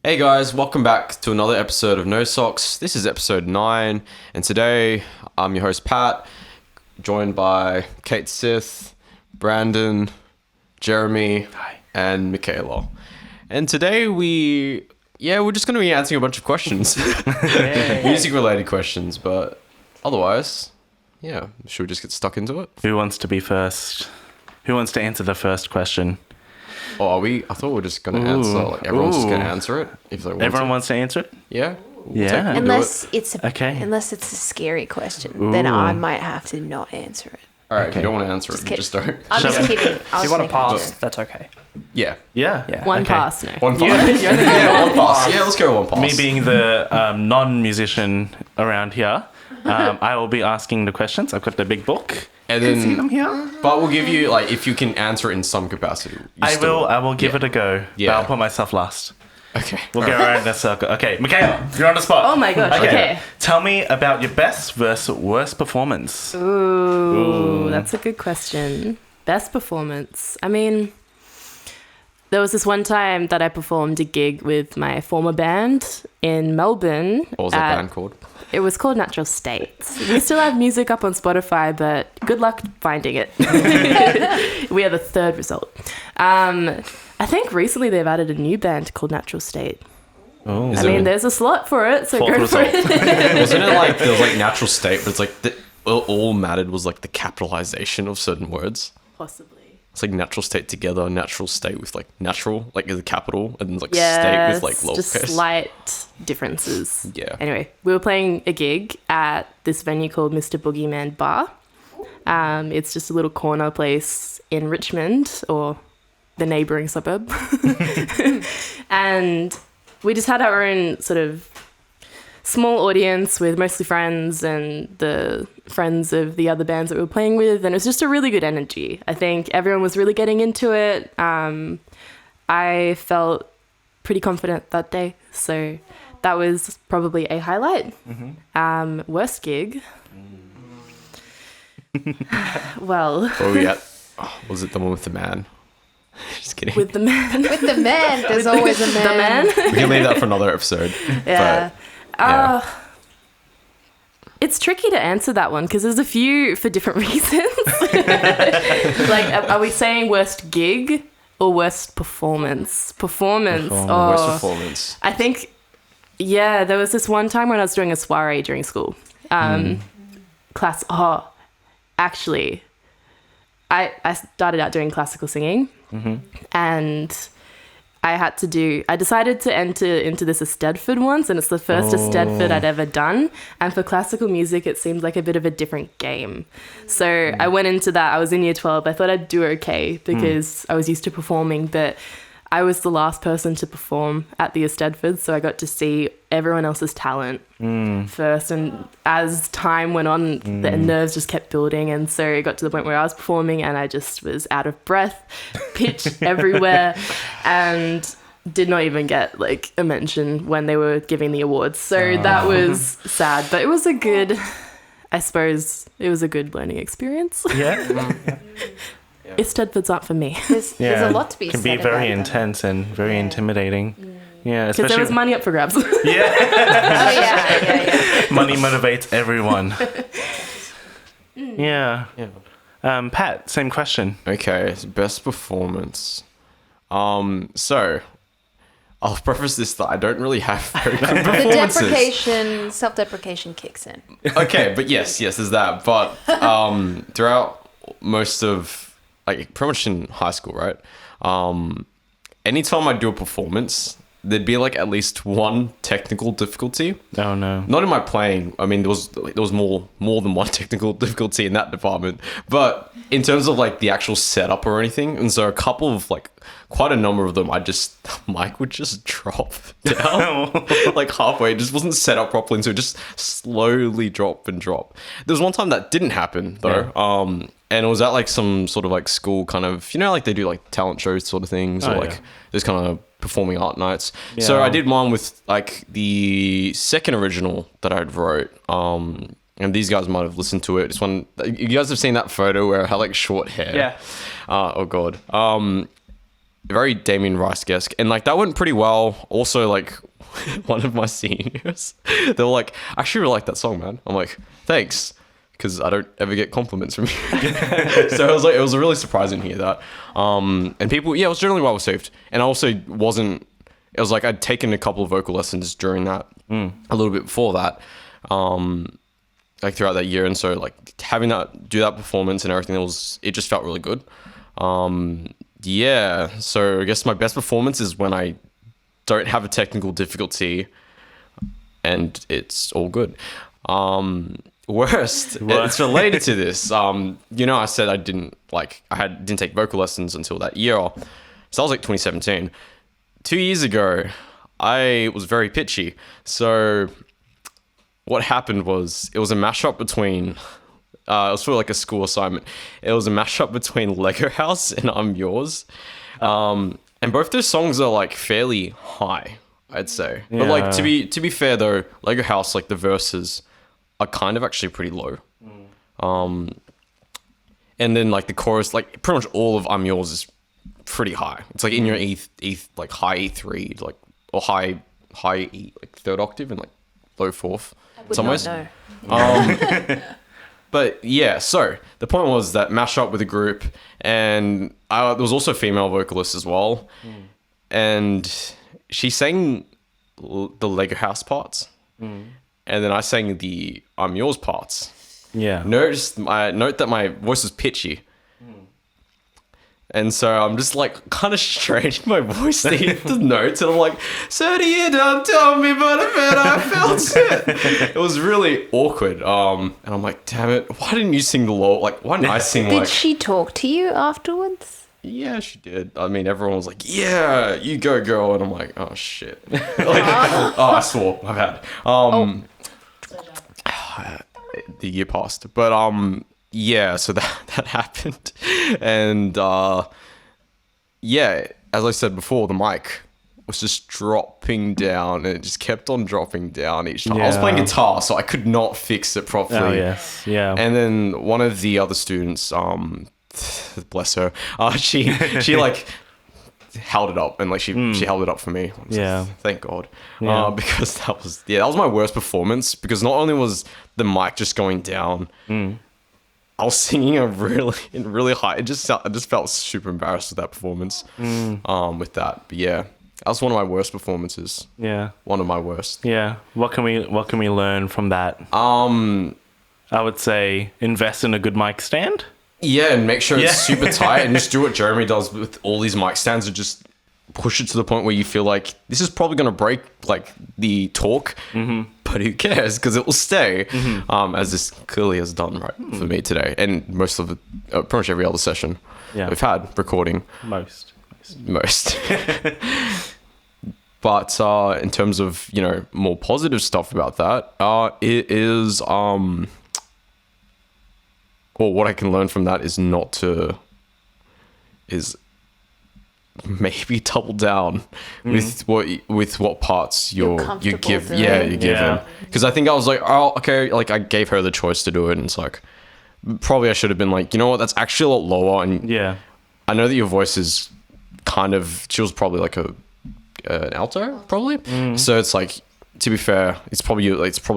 Hey guys, welcome back to another episode of No Socks. This is episode 9, and today I'm your host Pat, joined by Kate Sith, Brandon, Jeremy, and Mikhala. And today we're just going to be answering a bunch of questions, music-related questions, but otherwise, should we just get stuck into it? Who wants to be first? Who wants to answer the first question? Oh, are we? I thought we were just going to answer. Like everyone's just going to answer it if they want. Everyone to. wants to answer it. Yeah. Yeah. Unless it's a scary question, then I might have to not answer it. All right. If you don't want to answer it, just don't. I'm just kidding. If you want to pass, that's okay. Yeah. One pass, no. One pass. One pass. Yeah, let's go one pass. Me being the non-musician around here, I will be asking the questions. I've got the big book. And you can see then, them here. But we'll give you, like, if you can answer it in some capacity. I will give it a go. Yeah. But I'll put myself last. Okay. We'll go around the circle. Okay, Mikhala, you're on the spot. Oh my gosh, okay. Tell me about your best versus worst performance. Ooh, that's a good question. Best performance. I mean, there was this one time that I performed a gig with my former band in Melbourne. What was that band called? It was called Natural States. We still have music up on Spotify, but good luck finding it. We are the third result. I think recently they've added a new band called Natural State. Oh. I mean, there's a slot for it, so Fourth go result. for it. Wasn't it like, there was like Natural State, but it's like, all mattered was like the capitalization of certain words. Possibly. It's like Natural State together, Natural State with like natural, like the capital, and like Yeah, state with like just lowercase. slight differences. Yeah. Anyway, we were playing a gig at this venue called Mr. Boogeyman Bar. It's just a little corner place in Richmond, or the neighbouring suburb. And we just had our own sort of small audience with mostly friends and the friends of the other bands that we were playing with, and it was just a really good energy. I think everyone was really getting into it. I felt pretty confident that day, so that was probably a highlight. Worst gig. Well, Oh, yeah. Oh, was it the one with the man? Just kidding. with the man. With the man, there's always a man. The man. We can leave that for another episode. Yeah. Yeah. It's tricky to answer that one because there's a few for different reasons. Like, are we saying worst gig or worst performance? Performance. Oh, Worst performance. I think, there was this one time when I was doing a soiree during school. Actually, I started out doing classical singing, and I decided to enter into this Eisteddfod once, and it's the first Eisteddfod I'd ever done. And for classical music, it seemed like a bit of a different game. So I went into that. I was in year 12. I thought I'd do okay because I was used to performing, but I was the last person to perform at the Eisteddfod, so I got to see everyone else's talent first. And as time went on, the nerves just kept building, and so it got to the point where I was performing and I just was out of breath, pitch everywhere, and did not even get like a mention when they were giving the awards. So that was sad, but it was a good learning experience. Yeah. Eisteddfods aren't for me. There's a lot to be Can said be about very that. intense and very intimidating. Yeah, Because especially there was money up for grabs. Oh, yeah. money motivates everyone. Yeah. Pat, same question. Okay, best performance. So I'll preface this that I don't really have very good performances. Self-deprecation kicks in. Okay, but yes, there's that. But throughout most of, like, pretty much in high school, right? Anytime I do a performance, there'd be like at least one technical difficulty. Oh no. Not in my playing. I mean, there was more than one technical difficulty in that department. But in terms of like the actual setup or anything, and so quite a number of them, mic would just drop down like halfway. It just wasn't set up properly, and so it just slowly drop. There was one time that didn't happen though. Yeah. And it was at like some sort of like school kind of, like they do like talent shows sort of things, or like just kind of performing art nights. Yeah. So I did mine with like the second original that I wrote. And these guys might have listened to it. It's one, you guys have seen that photo where I had like short hair. Yeah. Oh God. very Damien Rice-esque, and like that went pretty well. Also, like one of my seniors, they were like, "I actually really like that song, man." I'm like, "Thanks," because I don't ever get compliments from you. So it was really surprising to hear that. And people, it was generally well received. And I also wasn't. It was like I'd taken a couple of vocal lessons during that, a little bit before that, like throughout that year, and so like having that do that performance and everything, it just felt really good. Yeah, so I guess my best performance is when I don't have a technical difficulty and it's all good. Worst, it's related to this. I said I didn't take vocal lessons until that year. So that was like 2017. 2 years ago, I was very pitchy. So what happened was it was a mashup between... it was for like a school assignment. It was a mashup between Lego House and I'm Yours. And both those songs are like fairly high, I'd say. Yeah. But like to be fair though, Lego House, like the verses are kind of actually pretty low. And then like the chorus, like pretty much all of I'm Yours is pretty high. It's like in your E like high E3, like or high E, like third octave and like low fourth. I would not know. But yeah, so the point was that mash up with a group, and there was also a female vocalist as well, and she sang the Lego House parts, and then I sang the I'm Yours parts. Yeah. Note that my voice was pitchy. And so I'm just like kind of straining my voice to hit the notes, and I'm like, "So do you don't tell me, but I bet I felt it." It was really awkward. And I'm like, "Damn it! Why didn't you sing the low? Like, why didn't I sing?" Did she talk to you afterwards? Yeah, she did. I mean, everyone was like, "Yeah, you go, girl," and I'm like, "Oh shit!" I swore. My bad. The year passed, but yeah, so that happened, and yeah, as I said before, the mic was just dropping down, and it just kept on dropping down each time. I was playing guitar, so I could not fix it properly. Oh yes, yeah. And then one of the other students, bless her, she like held it up, and like she held it up for me. Yeah, thank God. Because that was my worst performance, because not only was the mic just going down. I was singing really high. I just felt super embarrassed with that performance. With that, but yeah, that was one of my worst performances. Yeah, one of my worst. Yeah. What can we learn from that? I would say invest in a good mic stand. Yeah, and make sure it's super tight, and just do what Jeremy does with all these mic stands, and just push it to the point where you feel like this is probably going to break like the talk, but who cares, because it will stay, as this clearly has done for me today, and most of pretty much every other session we've had recording. Most. But in terms of more positive stuff about that, it is or what I can learn from that is maybe double down with what parts you give. You give them. Because I think I was like, oh, okay, like I gave her the choice to do it, and it's like probably I should have been like, you know what, that's actually a lot lower, and I know that your voice is kind of, she was probably like an alto probably, so it's like, to be fair, it's probably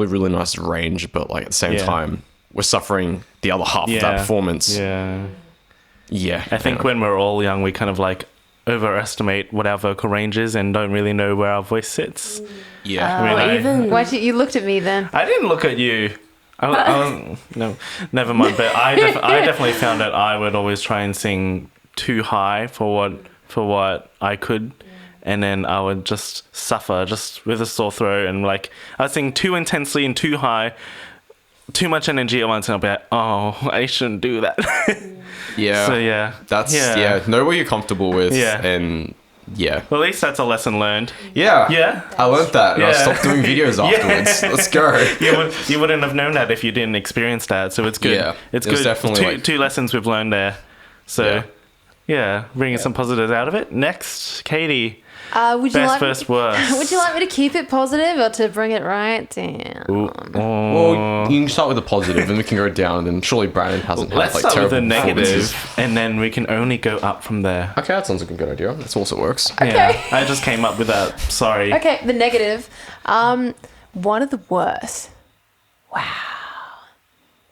really nice range, but like at the same time we're suffering the other half of that performance. I think when we're all young, we kind of like overestimate what our vocal range is and don't really know where our voice sits. Why did you looked at me then? I didn't look at you. No, never mind. But I definitely found that I would always try and sing too high for what I could, and then I would just suffer just with a sore throat, and like I'd sing too intensely and too high, too much energy at once, and I'll be like, oh, I shouldn't do that. So that's know what you're comfortable with, and well, at least that's a lesson learned. I learned that, and I stopped doing videos afterwards. Let's go. You wouldn't have known that if you didn't experience that, so it's good. It's good. Definitely two lessons we've learned there. So bringing some positives out of it. Next, Katie. Would you Best like versus worst. Would you like me to keep it positive or to bring it right down? Well, you can start with the positive, and we can go down, and then surely Brandon hasn't had Let's like start with terrible the performances. negative, and then we can only go up from there. Okay, that sounds like a good idea. That also works. Yeah, I just came up with that. Sorry. Okay, the negative. One of the worst. Wow.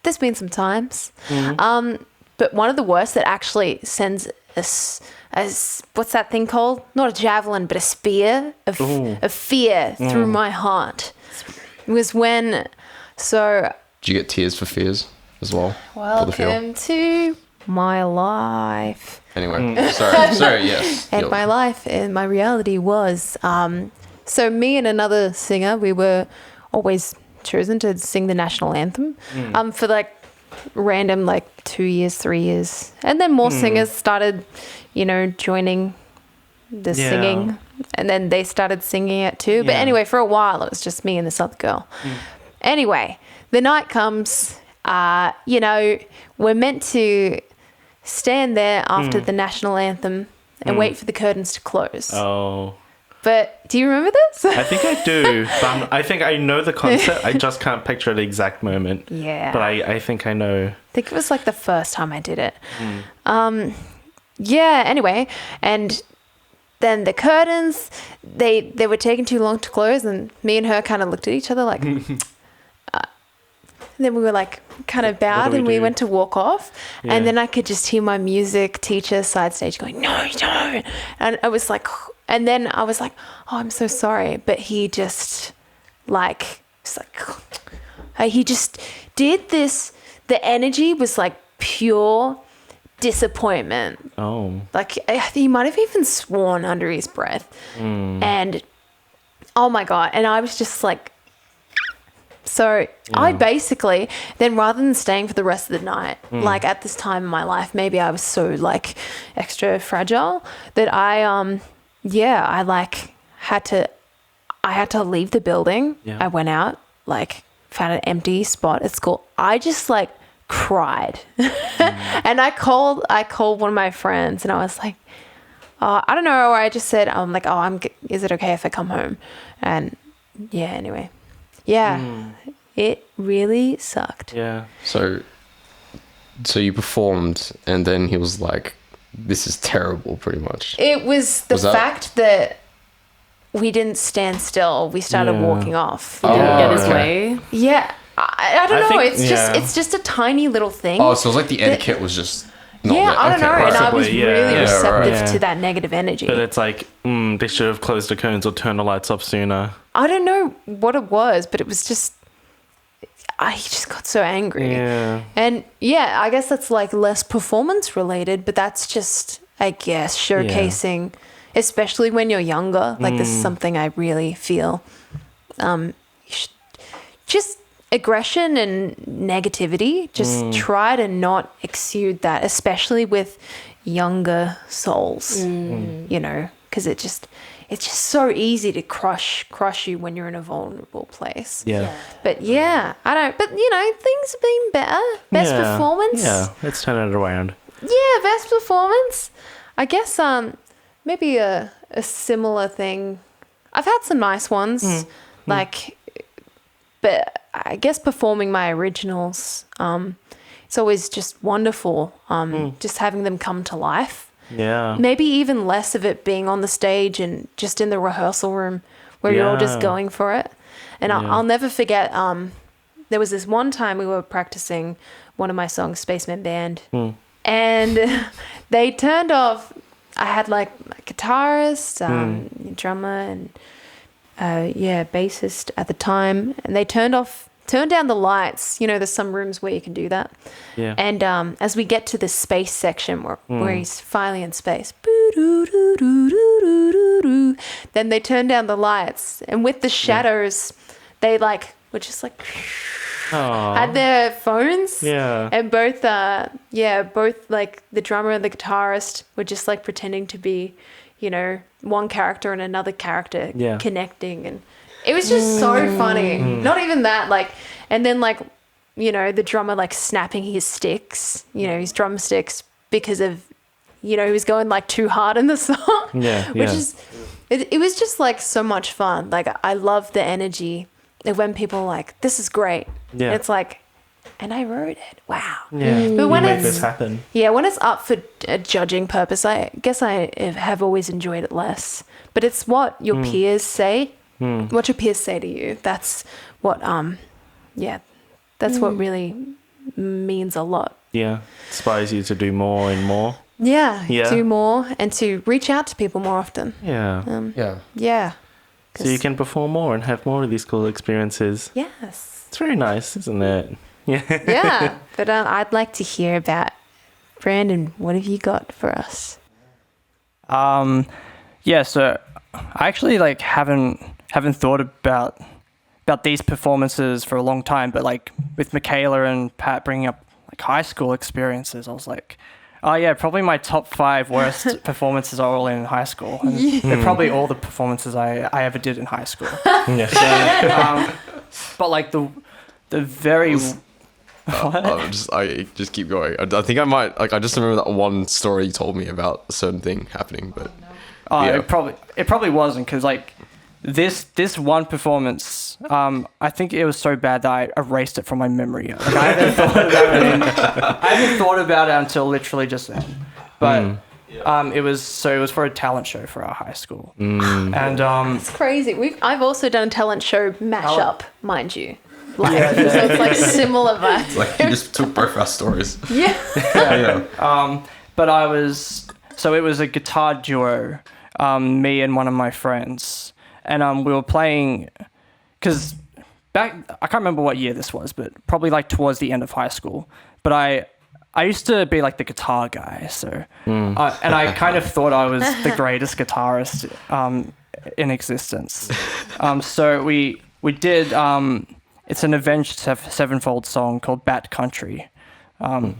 There's been some times. But one of the worst that actually sends us as what's that thing called? Not a javelin, but a spear of fear through my heart. It was when, so. Do you get tears for fears as well? For the feel? Welcome to my life. Anyway, sorry, yes. And my life and my reality was, so me and another singer, we were always chosen to sing the national anthem for like random like 2 years, 3 years. And then more singers started, joining the singing, and then they started singing it too. But anyway, for a while it was just me and this other girl. Anyway, the night comes, we're meant to stand there after the national anthem and wait for the curtains to close. Oh. But do you remember this? I think I do. But I think I know the concept. I just can't picture the exact moment. Yeah. But I think I know. I think it was like the first time I did it. Anyway, and then the curtains, they were taking too long to close, and me and her kind of looked at each other like, and then we were like kind of bowed, and we went to walk off, and then I could just hear my music teacher side stage going, no, don't. And I was like, and then I was like, oh, I'm so sorry. But he just he just did this. The energy was like pure disappointment. Oh. Like he might have even sworn under his breath. And oh my God. And I was just like, so I basically, then rather than staying for the rest of the night, like at this time in my life, maybe I was so like extra fragile that I had to leave the building. Yeah. I went out, like found an empty spot at school. I just like cried. And I called one of my friends, and I was like, I don't know. I just said, I'm like, is it okay if I come home? And anyway. Yeah, it really sucked. Yeah. So you performed, and then he was like, this is terrible, pretty much. It was the fact that we didn't stand still. We started walking off. He didn't get his way. Yeah. I don't know. think- It's just a tiny little thing. Oh, so it was like the etiquette was just not there. I don't know. Okay, And I was Possibly, really yeah. receptive Yeah. to that negative energy. But it's like, they should have closed the curtains or turned the lights off sooner. I don't know what it was, but it was just, I just got so angry. Yeah. And I guess that's like less performance related, but that's just, I guess, showcasing, especially when you're younger. Like this is something I really feel. Just aggression and negativity, just try to not exude that, especially with younger souls, because it's just so easy to crush you when you're in a vulnerable place. Yeah. But I don't, but things have been better. Best performance. Yeah, let's turn it around. Yeah, best performance. I guess maybe a similar thing. I've had some nice ones, but I guess performing my originals, it's always just wonderful. Just having them come to life. Yeah. Maybe even less of it being on the stage and just in the rehearsal room where you're all just going for it. And I'll never forget, there was this one time we were practicing one of my songs, Spaceman Band, and they turned off, I had like a guitarist, drummer, and bassist at the time, and they turned down the lights. There's some rooms where you can do that. Yeah. And as we get to the space section where he's finally in space, then they turn down the lights, and with the shadows, they were just like had their phones. Yeah. And both like the drummer and the guitarist were just like pretending to be, one character and another character connecting, and it was just so funny. Not even that, and then the drummer snapping his sticks, his drumsticks, because of he was going like too hard in the song. Yeah, Which yeah. is, it was just like so much fun. Like I love the energy of when people are like, this is great. Yeah. It's like, and I wrote it. Wow. Yeah. But when you make it's this happen. yeah, when it's up for a judging purpose, I guess I have always enjoyed it less. But it's what your peers say. What your peers say to you. That's what that's what really means a lot. Yeah. Inspires you to do more and more. Yeah, Yeah. do more and to reach out to people more often. Yeah. Yeah. So you can perform more and have more of these cool experiences. Yes. It's very nice, isn't it? Yeah. Yeah. But I'd like to hear about Brandon. What have you got for us? Yeah, so I actually like haven't thought about these performances for a long time, but like with Mikhala and Pat bringing up like high school experiences, I was like, oh yeah, probably my top 5 worst performances are all in high school. And they're probably all the performances I ever did in high school. Yeah. But like the very I just keep going. I think I might I just remember that one story you told me about a certain thing happening, but yeah. it probably wasn't, because like this one performance, I think it was so bad that I erased it from my memory. Like, I haven't thought about it until literally just then. But it was for a talent show for our high school, and It's crazy. I've also done a talent show mashup, mind you. Like, so it's like similar vibes. It's like you just took both our stories. Yeah. Yeah. but it was a guitar duo, me and one of my friends, and we were playing, because I can't remember what year this was, but probably like towards the end of high school. But I used to be like the guitar guy, so and I kind of thought I was the greatest guitarist in existence. So we did it's an Avenged Sevenfold song called Bat Country, because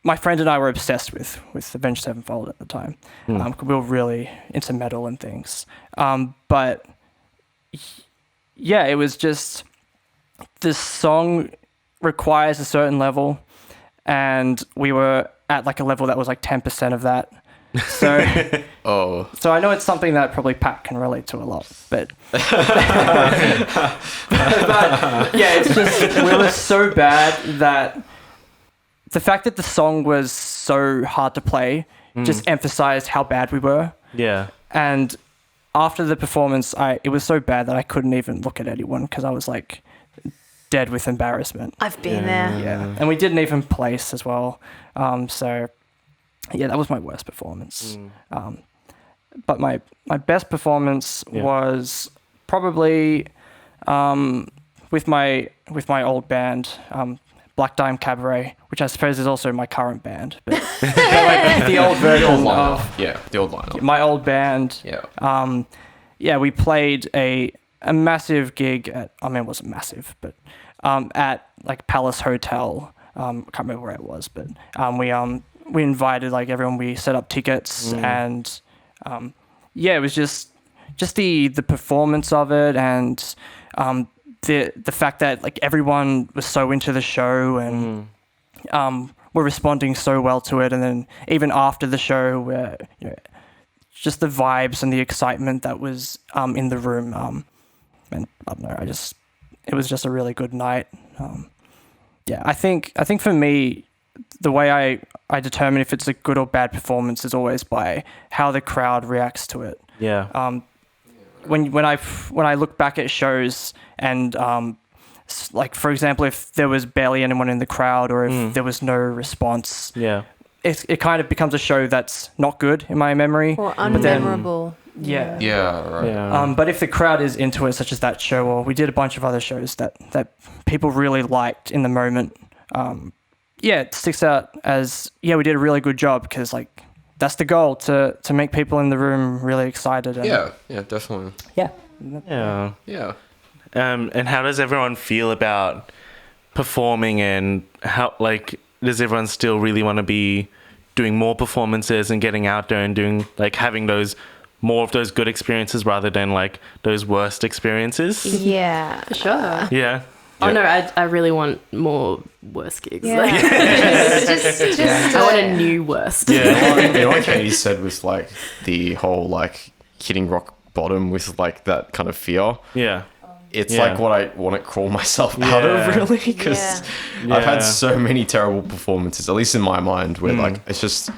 my friend and I were obsessed with Avenged Sevenfold at the time. We were really into metal and things. But yeah, it was just, this song requires a certain level, and we were at like a level that was like 10% of that. So so I know it's something that probably Pat can relate to a lot, but yeah, it's just, we were so bad that the fact that the song was so hard to play just emphasized how bad we were. Yeah. And after the performance, it was so bad that I couldn't even look at anyone, because I was like dead with embarrassment. I've been there. Yeah. And we didn't even place as well. So yeah, that was my worst performance. But my best performance was probably with my old band, Black Dime Cabaret, which I suppose is also my current band, but like the old version of the old lineup. my old band. Yeah. We played a massive gig at, I mean, it wasn't massive, but at like Palace Hotel. I can't remember where it was, but we invited like everyone. We set up tickets, and it was just the performance of it, and the fact that like everyone was so into the show, and were responding so well to it, and then even after the show, where just the vibes and the excitement that was in the room, and I don't know, it was just a really good night. I think for me, the way I determine if it's a good or bad performance is always by how the crowd reacts to it. Yeah. When I look back at shows, and like for example, if there was barely anyone in the crowd, or if there was no response, it kind of becomes a show that's not good in my memory, Or unmemorable. Yeah, right. Yeah. But if the crowd is into it, such as that show, or we did a bunch of other shows that people really liked in the moment, it sticks out as, we did a really good job, because like that's the goal, to make people in the room really excited. And, Yeah, definitely. Yeah. And how does everyone feel about performing, and how, like, does everyone still really want to be doing more performances and getting out there and doing, like, having more of those good experiences rather than like those worst experiences? Yeah. For sure. Yeah. Oh no, I really want more worse gigs. Yeah. Like, I want a new worst. Yeah, you know what Katie said with like the whole like hitting rock bottom with like that kind of fear. Yeah. It's Yeah. like what I want to crawl myself out of, really, because I've had so many terrible performances, at least in my mind, where like it's just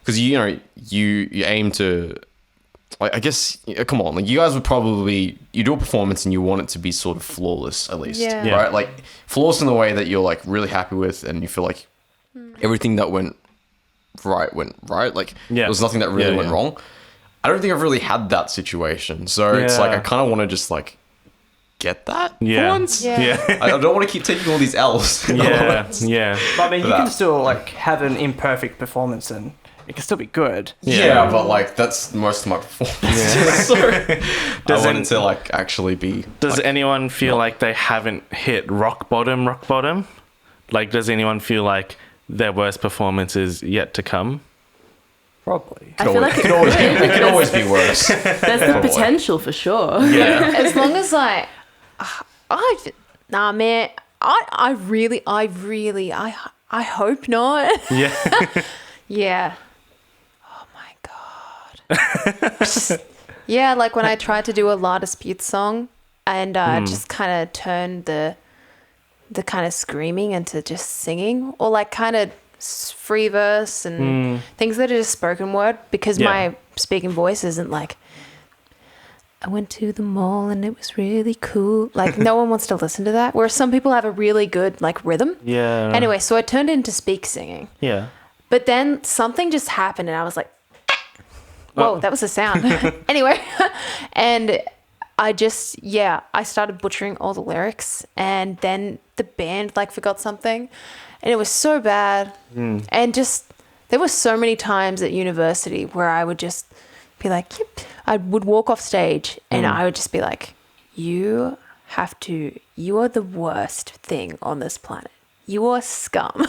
because you know you aim to. Like, I guess, come on, like you guys would probably, you do a performance and you want it to be sort of flawless, at least, Yeah. right? Like flawless in the way that you're like really happy with and you feel like everything that went right. Like there was nothing that really went wrong. I don't think I've really had that situation. So it's like, I kind of want to just like get that for once. Yeah. I don't want to keep taking all these L's. Yeah. But I mean, you that. can still like have an imperfect performance and it can still be good. Yeah, but like that's most of my performance. So I want it to like actually be. Does like, anyone feel like they haven't hit rock bottom? Like, does anyone feel like their worst performance is yet to come? Probably. I feel like it could always be worse. there's the potential for sure. Yeah. As long as like, man, I really, I hope not. Yeah. Yeah. Oh my God. Yeah, like when I tried to do a La Dispute song and just kind of turned the kind of screaming into just singing, or like kind of free verse and things that are just spoken word, because my speaking voice isn't like, I went to the mall and it was really cool. Like no one wants to listen to that. Whereas some people have a really good like rhythm. Yeah. Anyway, so I turned it into speak singing. Yeah. But then something just happened and I was like, whoa, that was a sound. Anyway, and I just, I started butchering all the lyrics, and then the band like forgot something and it was so bad. And just, there were so many times at university where I would just be like, yep. I would walk off stage and I would just be like, you are the worst thing on this planet. You are scum.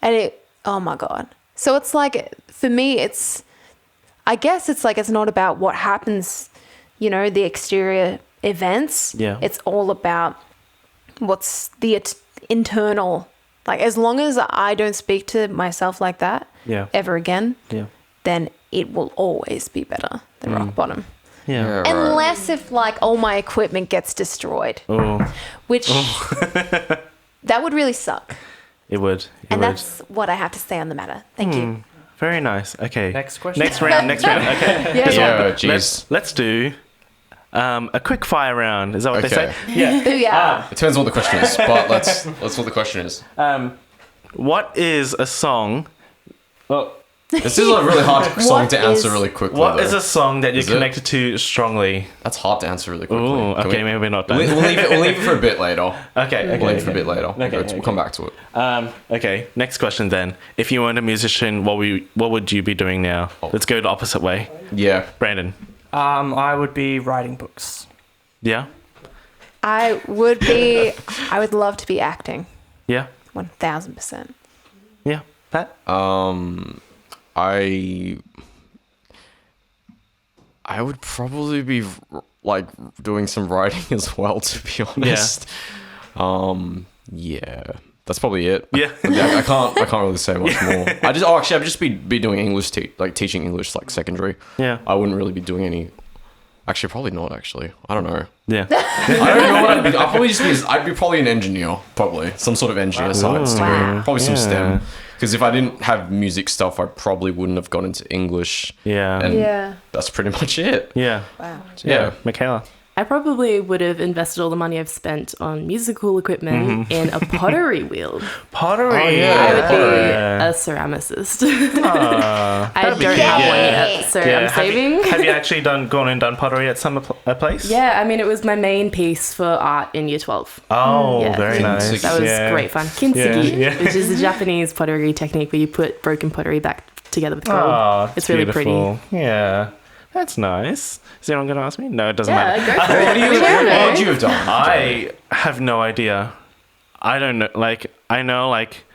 And oh my God. So it's like, for me, I guess it's like, it's not about what happens, you know, the exterior events. Yeah. It's all about what's the internal, like, as long as I don't speak to myself like that ever again, then it will always be better than rock bottom. Yeah. Unless if like all my equipment gets destroyed, which that would really suck. It would. That's what I have to say on the matter. Thank you. Very nice. Okay. Next question. Next round. Okay. Yeah. Jeez. Let's do a quick fire round. Is that what they say? Yeah. Booyah. It depends on what the question is, but let's what the question is. What is a song? Well, This is a really hard song What to answer is- really quickly. what though. is a song that you're Is it? connected to strongly? That's hard to answer really quickly. Ooh, Can okay, we- maybe not done. We'll leave it for a bit later. Okay. We'll leave it for a bit later. Okay. We'll come back to it. Okay. Next question then. If you weren't a musician, what would you be doing now? Let's go the opposite way. Yeah. Brandon. I would be writing books. Yeah. I would love to be acting. Yeah. 1000%. Yeah. Pat. I would probably be like doing some writing as well, to be honest. Yeah. That's probably it. Yeah. I can't really say much more. I'd just be doing English, teaching English like secondary. Yeah. I wouldn't really be doing any. Actually, probably not. Actually, I don't know. Yeah. I don't know what I'd be. I'd be probably an engineer, probably some sort of engineer science degree, probably some STEM. Because if I didn't have music stuff, I probably wouldn't have gone into English. Yeah. And that's pretty much it. Yeah. Wow. Yeah. Mikhala. I probably would have invested all the money I've spent on musical equipment in a pottery wheel. Pottery. Oh, yeah. I would be Yeah. a ceramicist. Ah, I that'd don't be have cute. one yet, so I'm saving. Have you actually gone and done pottery at some place? Yeah, I mean, it was my main piece for art in year 12. Oh, Yeah. very nice. That was Yeah. great fun. Kintsugi, Yeah. which is a Japanese pottery technique where you put broken pottery back together with gold. Oh, It's really beautiful. Yeah. That's nice. Is anyone going to ask me? No, it doesn't Yeah, matter. go for it. What would you have done? I have no idea. I don't know. Like, I know, like,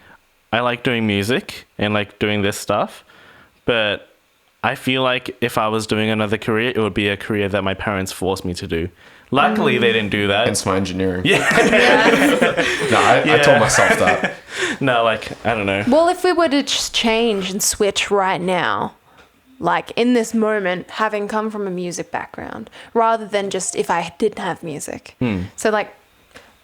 I like doing music and, like, doing this stuff, but I feel like if I was doing another career, it would be a career that my parents forced me to do. Luckily, they didn't do that. Hence my engineering. Yeah. No, I told myself that. No, like, I don't know. Well, if we were to just change and switch right now, like in this moment, having come from a music background, rather than just if I didn't have music. So like,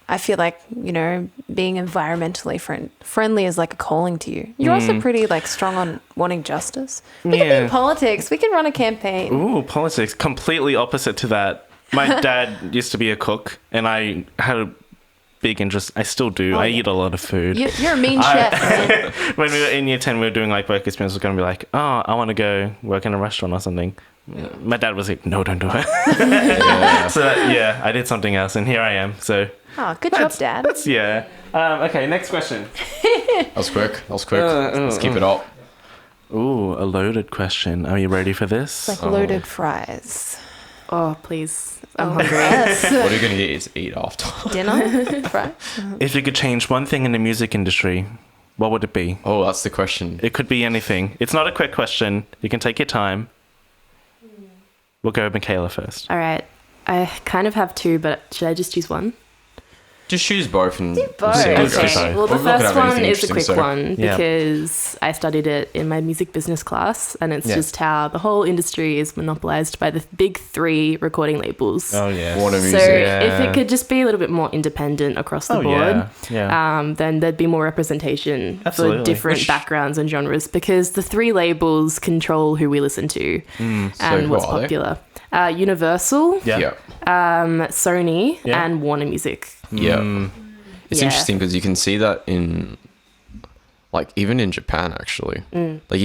I feel like, you know, being environmentally friendly is like a calling to you. You're also pretty like strong on wanting justice. We can be in politics. We can run a campaign. Ooh, politics. Completely opposite to that. My dad used to be a cook, and I had a big interest. I still do. I eat a lot of food. You're a mean chef, man. When we were in year 10, we were doing like work experience. I was going to be like, oh, I want to go work in a restaurant or something. My dad was like, no, don't do it. So yeah, I did something else, and here I am. So Oh, good job, Dad. that's yeah. Okay, next question. That was quick. Let's keep it up. Ooh, a loaded question. Are you ready for this? Like loaded fries. Oh, please. I'm hungry. Yes. What are you going to eat after? Dinner? Fries? If you could change one thing in the music industry, what would it be? Oh, that's the question. It could be anything. It's not a quick question. You can take your time. We'll go with Mikhala first. All right. I kind of have two, but should I just choose one? Just choose both and both. see how it Okay. goes. Well, the We're not gonna first have one anything is a quick interesting, so- one Yeah. because I studied it in my music business class, and it's just how the whole industry is monopolized by the big three recording labels. Oh, yeah. Warner So Music. if it could just be a little bit more independent across the board, Yeah. then there'd be more representation Absolutely. for different Which- backgrounds and genres, because the three labels control who we listen to and who what's are they? popular. Universal, Yeah. Sony, Yeah. and Warner Music. Yeah. It's Yeah. interesting because you can see that in, like, even in Japan, actually. Like,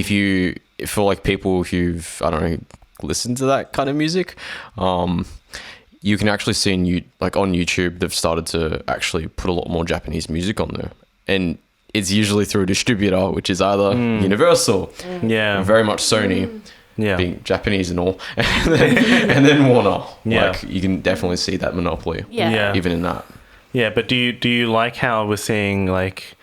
for like people who've, I don't know, listened to that kind of music, you can actually see on YouTube, they've started to actually put a lot more Japanese music on there. And it's usually through a distributor, which is either Universal, Yeah. very much Sony, Yeah. being Japanese and all, and then Warner. Yeah. Like, you can definitely see that monopoly, Yeah. even in that. Yeah, but do you like how we're seeing like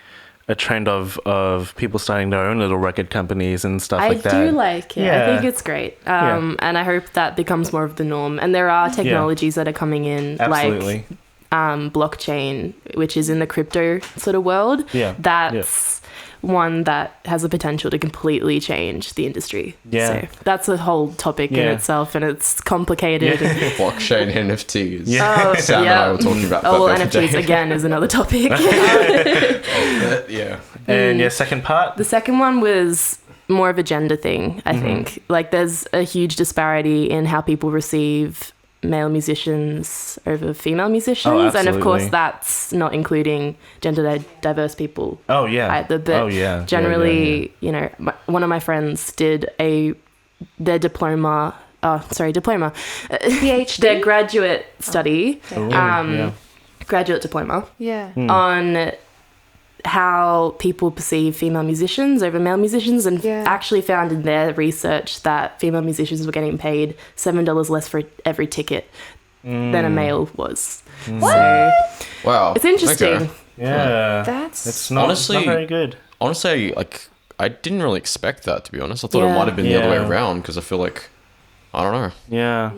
a trend of people starting their own little record companies and stuff I like that? do like it. Yeah. I think it's great. And I hope that becomes more of the norm. And there are technologies that are coming in, Absolutely. like blockchain, which is in the crypto sort of world. Yeah. That's one that has the potential to completely change the industry. Yeah. So that's a whole topic in Yeah. itself, and it's complicated. Blockchain NFTs. Oh, Sam and I were talking about Oh, well, that the other NFTs day. again is another topic. Yeah. And your second part? The second one was more of a gender thing, I think. Like, there's a huge disparity in how people receive male musicians over female musicians. And of course, absolutely. that's not including gender diverse people Oh yeah. either. But oh yeah. generally, you know, one of my friends did their diploma, PhD? their graduate study, yeah. graduate diploma Yeah. on how people perceive female musicians over male musicians, and Yeah. actually found in their research that female musicians were getting paid $7 less for every ticket than a male was. So Wow. it's interesting. Okay. Yeah. That's It's not, Honestly- not very good. Honestly, I didn't really expect that, to be honest. I thought it Yeah. might have been the other way Yeah. around, because I feel like, I don't know. Yeah.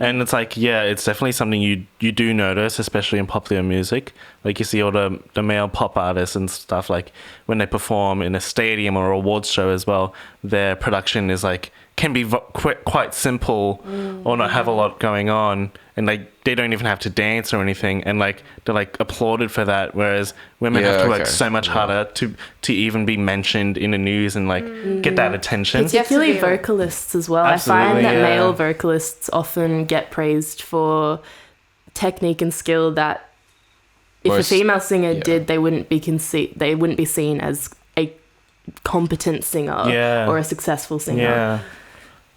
And it's like, yeah, it's definitely something you do notice, especially in popular music. Like you see all the male pop artists and stuff, like when they perform in a stadium or awards show as well, their production is like, can be quite simple or not have a lot going on. And like, they don't even have to dance or anything. And like, they're like applauded for that. Whereas women have to work okay. so much harder to even be mentioned in the news and like get that attention. Particularly You have to be- vocalists as well. Absolutely, I find that yeah. male vocalists often get praised for technique and skill that if Most- a female singer yeah. did, they wouldn't be seen as a competent singer Yeah. or a successful singer. Yeah. Yeah.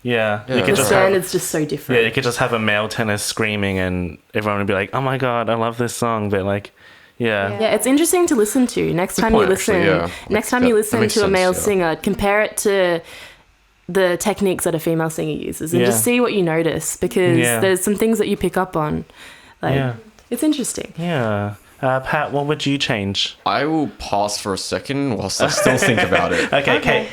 Yeah, You The could just have, standard's just so different. yeah, you could just have a male tenor screaming and everyone would be like, oh my God, I love this song. But like, yeah. Yeah, it's interesting to listen to. Next time you point, listen, actually, yeah. next time That- you that listen makes to a sense, male yeah. singer, compare it to the techniques that a female singer uses, and Yeah. just see what you notice, because Yeah. there's some things that you pick up on. Like, Yeah. it's interesting. Yeah. Pat, what would you change? I will pass for a second whilst I still think about it. Okay, Kate.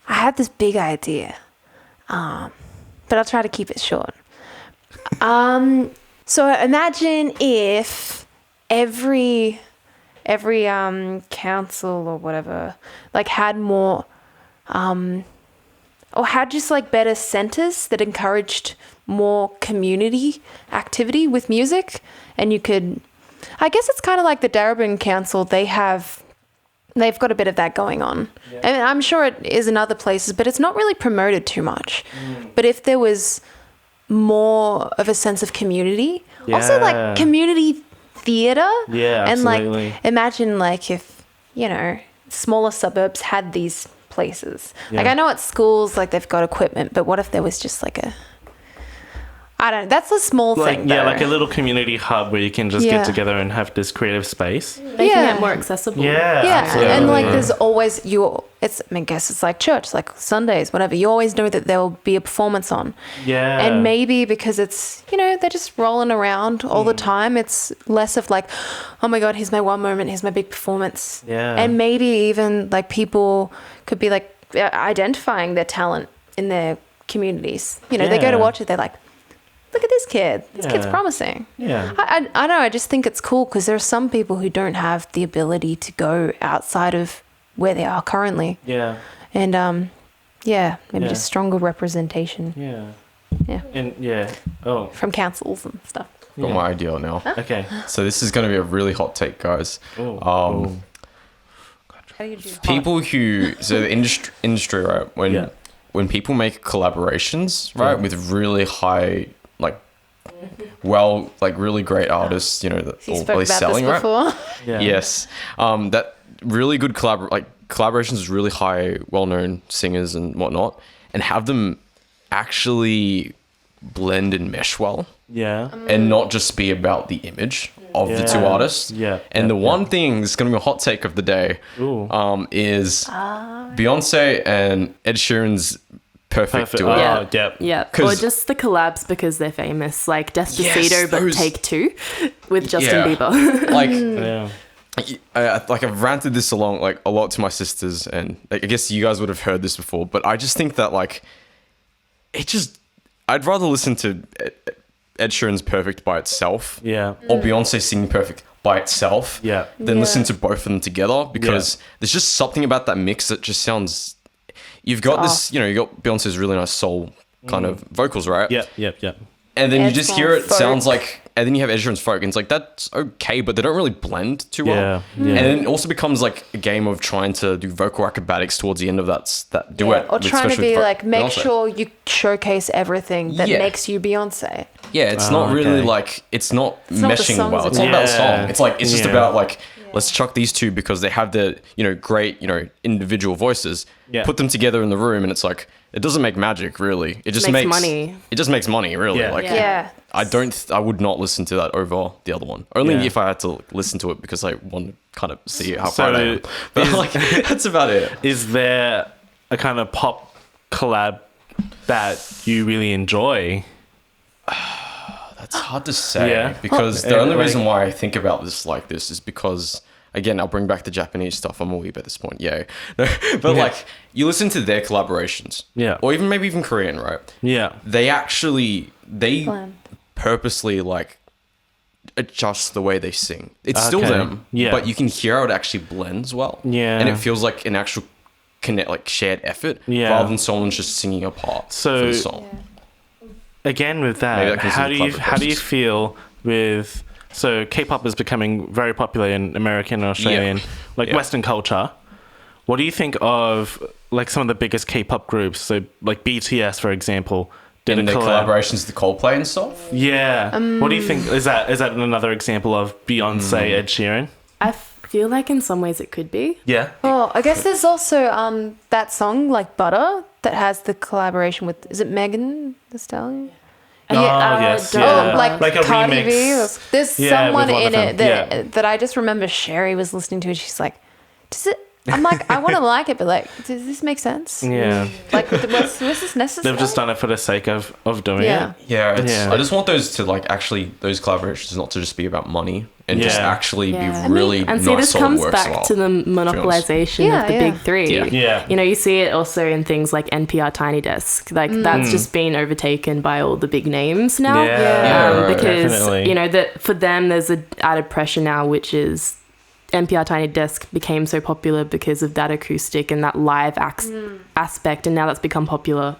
I had this big idea, but I'll try to keep it short. So imagine if every council or whatever like had more or had just like better centers that encouraged more community activity with music. And you could, I guess it's kind of like the Darebin Council. They've got a bit of that going on. Yeah. And I'm sure it is in other places, but it's not really promoted too much. But if there was more of a sense of community, also like community theater. Yeah, and absolutely. like imagine like if, you know, smaller suburbs had these places. Like I know at schools like they've got equipment, but what if there was just like that's a small thing though. Yeah, like a little community hub where you can just get together and have this creative space. Making it more accessible. Yeah, Yeah, absolutely. and like there's always I guess it's like church, like Sundays, whatever. You always know that there will be a performance on. Yeah. And maybe because it's, you know, they're just rolling around all the time, it's less of like, oh my God, here's my one moment, here's my big performance. Yeah. And maybe even like people could be like identifying their talent in their communities. You know, they go to watch it, they're like, look at this kid. This kid's promising. Yeah. I don't know. I just think it's cool because there are some people who don't have the ability to go outside of where they are currently. Yeah. And maybe just stronger representation Yeah. Yeah. And from councils and stuff. Got my idea now. Okay. So this is going to be a really hot take, guys. How do you do People who the industry, right? When people make collaborations, right, with really high, like, really great artists, you know, that You all spoke about selling, this before. right? Yeah. Yes. That really good collaborations with really high, well-known singers and whatnot, and have them actually blend and mesh well. Yeah. And not just be about the image of the two artists. Yeah. And the one thing that's going to be a hot take of the day is Beyonce and Ed Sheeran's perfect duo. Oh, yep. Yeah. Or just the collabs because they're famous, like Despacito, but Take Two with Justin Bieber. Like, Yeah. I've ranted this along like a lot to my sisters, and like, I guess you guys would have heard this before, but I just think that like I'd rather listen to Ed Sheeran's Perfect by itself, Yeah. or Beyonce singing Perfect by itself, Yeah. than listen to both of them together, because there's just something about that mix that just sounds. You've got this, you know, you got Beyonce's really nice soul kind of vocals, right? Yep. And then you Ed's just hear it folk. sounds like, and then you have Ed Sheeran's folk, and it's like, that's okay, but they don't really blend too well. Yeah. And then it also becomes like a game of trying to do vocal acrobatics towards the end of that duet. Or with- trying to especially be with like, make Beyonce. sure you showcase everything that Yeah. makes you Beyonce. Yeah, it's not really okay. like, it's not not the meshing songs well. It's at not about the all. song. It's like, it's just Yeah. about like, let's chuck these two because they have the, you know, great, you know, individual voices. Yeah. Put them together in the room, and it's like, it doesn't make magic really. It just Makes makes money. It just makes money really. Yeah. Like, Yeah. I would not listen to that over the other one. Only Yeah. if I had to listen to it because I want to kind of see how So far I am. But like, that's about it. Is there a kind of pop collab that you really enjoy? It's hard to say Yeah. because the Yeah, only like- reason why I think about this like this is because, again, I'll bring back the Japanese stuff. I'm a weeb at this point, yay. But like, you listen to their collaborations, Yeah. or maybe even Korean, right? Yeah. They Blend. purposely like adjust the way they sing. It's still Okay. them, Yeah. but you can hear how it actually blends well. Yeah. And it feels like an actual shared effort, Yeah. rather than someone just singing a part So- for the song. Again, with Maybe that, that comes how with do you clever how do you process. feel with K-pop is becoming very popular in American and Australian, Yeah. Western culture. What do you think of like some of the biggest K-pop groups? So like BTS, for example, did And a the collab. collaborations with Coldplay and stuff. Yeah. What do you think? Is that another example of Beyonce, Ed Sheeran? I feel like in some ways it could be. Yeah. Oh, I guess there's also that song like Butter that has the collaboration with, is it Megan Thee Stallion? yes, don't yeah. remember. Like a Cardi remix. B. There's Yeah, someone with one in of it them, that I just remember Sherry was listening to it. She's like, I'm like, I want to like it, but like, does this make sense? Yeah. Like, was this necessary? They've just done it for the sake of doing Yeah. it. Yeah, Yeah. I just want those to like actually those collaborations not to just be about money and just Yeah. actually Yeah. be really and nice, see, this solid comes works back of art, to the to be honest. monopolization Yeah, of the yeah. big three. Yeah. Yeah. You know, you see it also in things like NPR Tiny Desk. Like that's just been overtaken by all the big names now. Yeah. Yeah. right. Because Definitely. you know that for them there's a added pressure now, which is NPR Tiny Desk became so popular because of that acoustic and that live aspect, and now that's become popular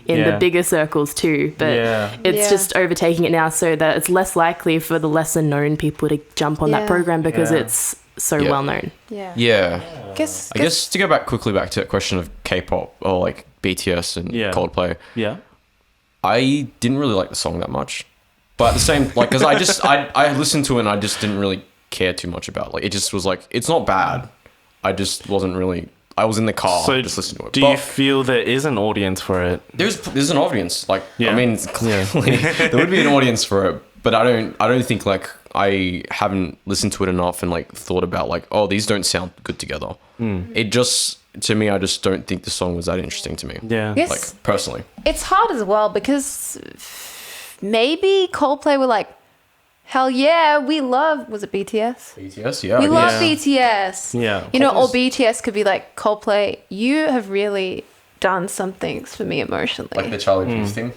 in Yeah. the bigger circles too. But Yeah. it's Yeah. just overtaking it now, so that it's less likely for the lesser known people to jump on Yeah. that program because Yeah. it's so Yeah. well known. Yeah. Yeah. Guess, I guess to go back quickly back to that question of K-pop or like BTS and Yeah. Coldplay, Yeah. I didn't really like the song that much. But at the same, like, because I listened to it and I just didn't really care too much about it. Like, it just was like, it's not bad. I just wasn't really, I was in the car So just listening to it. do But you feel there is an audience for it? there's an audience. Like, Yeah. I mean, clearly there would be an audience for it, but I don't think like I haven't listened to it enough and like thought about like, oh, these don't sound good together. It just, to me, I just don't think the song was that interesting to me. Yeah. Yes. Like, personally. It's hard as well because maybe Coldplay were like, hell yeah, we love, was it BTS? BTS, yeah. We I love guess. BTS. Yeah. You know, or Coldplay's- BTS could be like, Coldplay, you have really done some things for me emotionally. Like the Charlie Puth thing.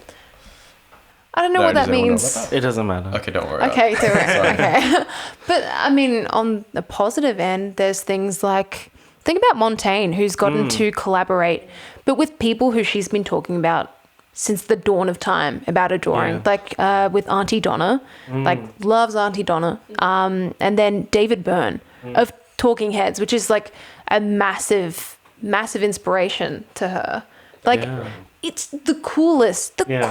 I don't know No, what does that anyone know means. about that? It doesn't matter. Okay, don't worry. Okay, so Sorry. okay. But I mean, on the positive end, there's things like, think about Montaigne, who's gotten to collaborate, but with people who she's been talking about since the dawn of time about adoring, Yeah. like with Auntie Donna, like loves Auntie Donna, and then David Byrne of Talking Heads, which is like a massive, massive inspiration to her. Like, Yeah. it's the coolest Yeah.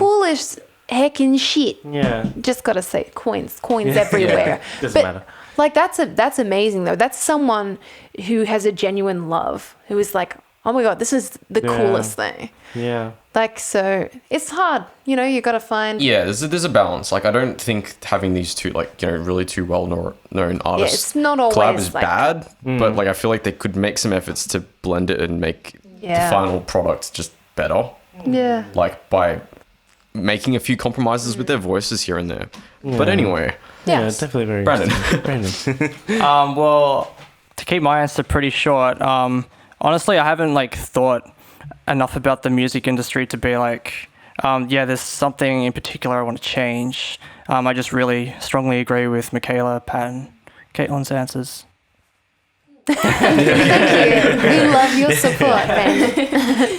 heckin' shit. Yeah. Just gotta say coins everywhere. Doesn't matter. Like that's amazing though. That's someone who has a genuine love, who is like, oh my god, this is the Yeah. coolest thing. Yeah. Like, so it's hard, you know. You gotta find. Yeah, there's a balance. Like, I don't think having these two, like, you know, really two known artists it's not always, collab is like- bad, but like I feel like they could make some efforts to blend it and make Yeah. the final product just better. Yeah. Like by making a few compromises with their voices here and there. But anyway, Yeah, Yes. definitely very Brandon. interesting. Brandon. Well, to keep my answer pretty short, honestly, I haven't like thought enough about the music industry to be like, yeah, there's something in particular I want to change. I just really strongly agree with Mikhala, Pat, and Caitlyn's answers. Thank you. We love your support, man.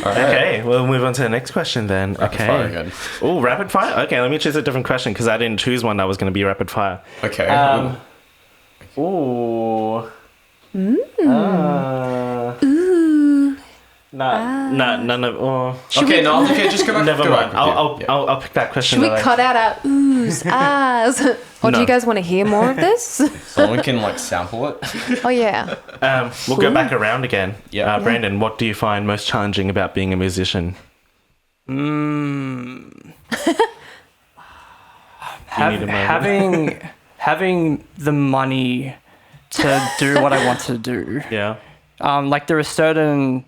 all right. Okay, we'll move on to the next question then. Rapid fire again. Oh, rapid fire? Okay, let me choose a different question because I didn't choose one that was going to be rapid fire. Okay. Ooh. None of. Oh. Okay, no, okay, just go back. Never go mind. back. Yeah. I'll pick that question. Should we that I- cut out our oohs, ahs? Or do No. you guys want to hear more of this? Someone can like sample it. Oh yeah. We'll go back around again. Yeah. Brandon, what do you find most challenging about being a musician? Have, need a moment. having the money to do what I want to do. Yeah. Like there are certain,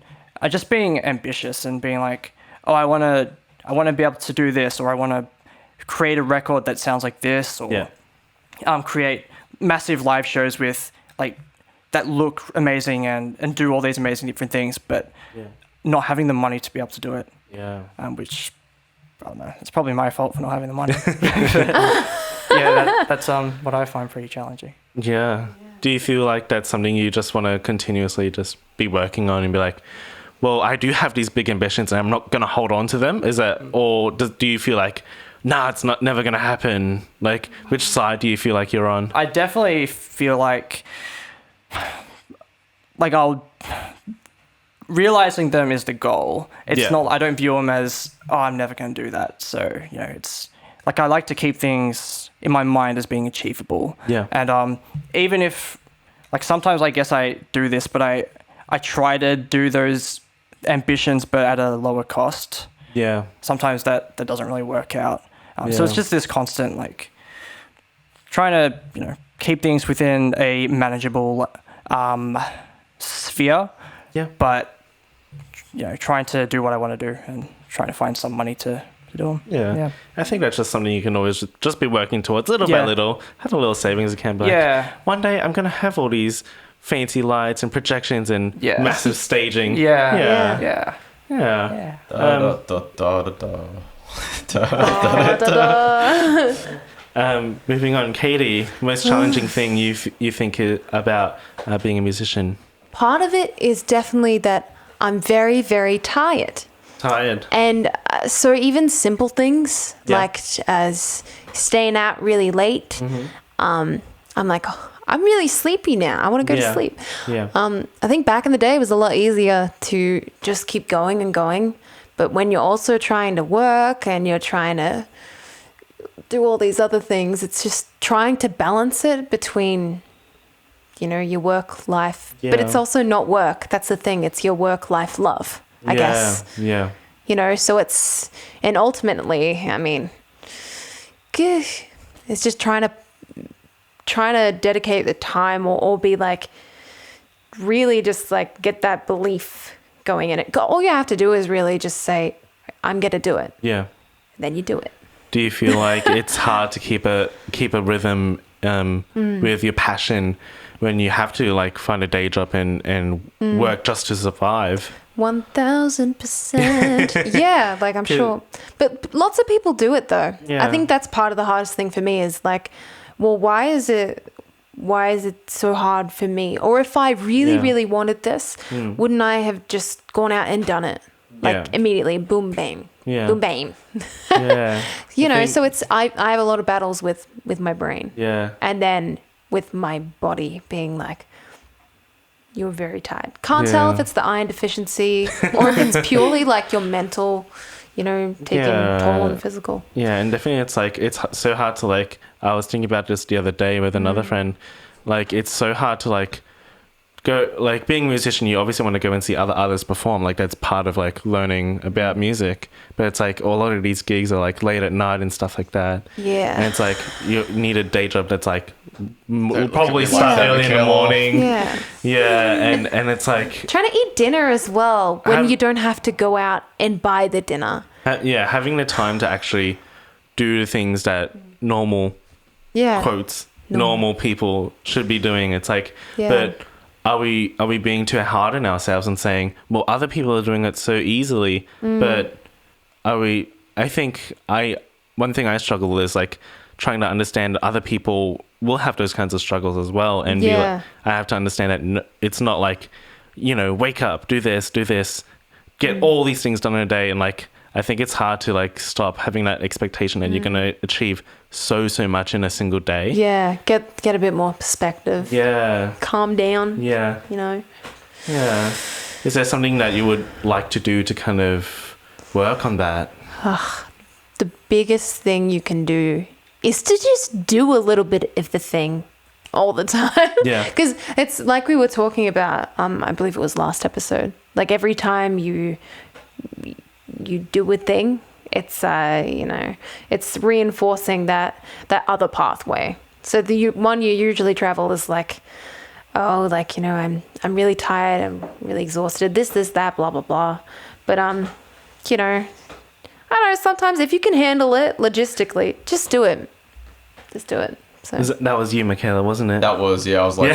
just being ambitious and being like, oh, I want to be able to do this, or I want to create a record that sounds like this, or Yeah. create massive live shows with like that look amazing and do all these amazing different things, but Yeah. not having the money to be able to do it, Yeah. which I don't know. It's probably my fault for not having the money. Yeah, that's what I find pretty challenging. Yeah. Do you feel like that's something you just want to continuously just be working on and be like, well, I do have these big ambitions and I'm not going to hold on to them? Is that, or do you feel like, nah, it's never going to happen? Like, which side do you feel like you're on? I definitely feel like I'll realizing them is the goal. It's Yeah. not, I don't view them as, oh, I'm never going to do that. So, you know, it's like, I like to keep things in my mind as being achievable. Yeah. And even if, like, sometimes I guess I do this, but I try to do those ambitions, but at a lower cost. Yeah. Sometimes that doesn't really work out. So it's Yeah. just this constant, like, trying to, you know, keep things within a manageable sphere, Yeah. But trying to do what I want to do and trying to find some money to do them. Yeah. I think that's just something you can always just be working towards little by little. Have a little savings account. Like, one day I'm going to have all these fancy lights and projections and massive staging. Yeah. Moving on, Katie, most challenging thing you think about being a musician? Part of it is definitely that I'm very, very tired. And so even simple things like as staying out really late, I'm like, oh, I'm really sleepy now. I want to go to sleep. I think back in the day it was a lot easier to just keep going and going. But when you're also trying to work and you're trying to do all these other things, it's just trying to balance it between, your work life. But it's also not work. That's the thing. It's your work life love, I guess. Yeah. So it's, and ultimately, I mean, it's just trying to dedicate the time or be like, really just like get that belief going in it. All you have to do is really just say, I'm going to do it. Yeah. Then you do it. Do you feel like it's hard to keep a rhythm with your passion when you have to like find a day job and work just to survive? 1000%. Yeah, like I'm sure. But lots of people do it though. Yeah. I think that's part of the hardest thing for me is like, well, why is it so hard for me? Or if I really, really wanted this, wouldn't I have just gone out and done it? Like immediately, boom, bang. Yeah. Boom, bang. Yeah. So it's, I have a lot of battles with my brain. Yeah. And then with my body being like, you're very tired. Can't tell if it's the iron deficiency or if it's purely like your mental, taking toll on physical. Yeah, and definitely it's so hard to like, I was thinking about this the other day with another friend, like it's so hard to like go, like being a musician, you obviously want to go and see other artists perform, like that's part of like learning about music, but it's like a lot of these gigs are like late at night and stuff like that. Yeah. And it's like you need a day job that's like will probably start early in the morning. Yeah. And it's like trying to eat dinner as well when you don't have to go out and buy the dinner. Having the time to actually do the things that normal people should be doing. It's like, but are we being too hard on ourselves and saying, well, other people are doing it so easily, but one thing I struggle with is like trying to understand other people will have those kinds of struggles as well, and be like, I have to understand that it's not like, wake up, do this, get all these things done in a day, and like I think it's hard to like stop having that expectation that you're going to achieve so much in a single day. Yeah, get a bit more perspective. Yeah. Calm down. Yeah. Yeah. Is there something that you would like to do to kind of work on that? The biggest thing you can do is to just do a little bit of the thing all the time. Yeah. Because it's like we were talking about, I believe it was last episode, like every time you do a thing, it's it's reinforcing that other pathway. So the one you usually travel is like, I'm really tired, I'm really exhausted, this that, blah blah blah. But I don't know, sometimes if you can handle it logistically, just do it. So That was you, Mikhala, wasn't it? That was, I was like,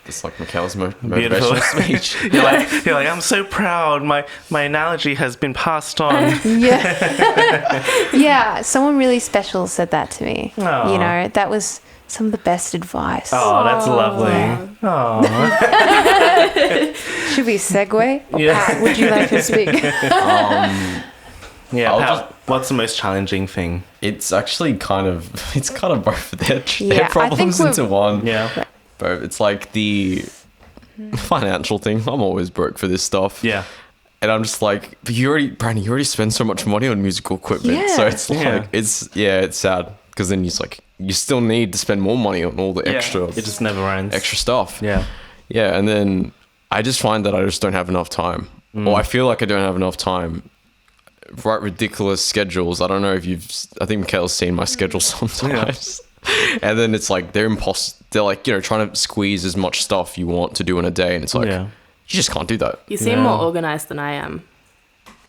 it's like Mikhala's Beautiful. motivational speech. You're like, I'm so proud. My analogy has been passed on. Yeah, someone really special said that to me. Aww. That was some of the best advice. Oh, that's lovely. Oh. Should we segue? Yeah. Pat, would you like to speak? Pat, what's the most challenging thing? It's actually kind of both their Yeah, problems into one. Yeah. Both. It's like the financial thing. I'm always broke for this stuff. Yeah. And I'm just like, but you already spend so much money on musical equipment. Yeah. So it's like, it's sad. Because then you still need to spend more money on all the extra. It just never ends. Extra stuff. Yeah. Yeah. And then I just find that I just don't have enough time. Or I feel like I don't have enough time. Write ridiculous schedules. I don't know if I think Mikhala's seen my schedule sometimes. Yeah. And then it's like they're like, trying to squeeze as much stuff you want to do in a day. And it's like, You just can't do that. You seem more organized than I am.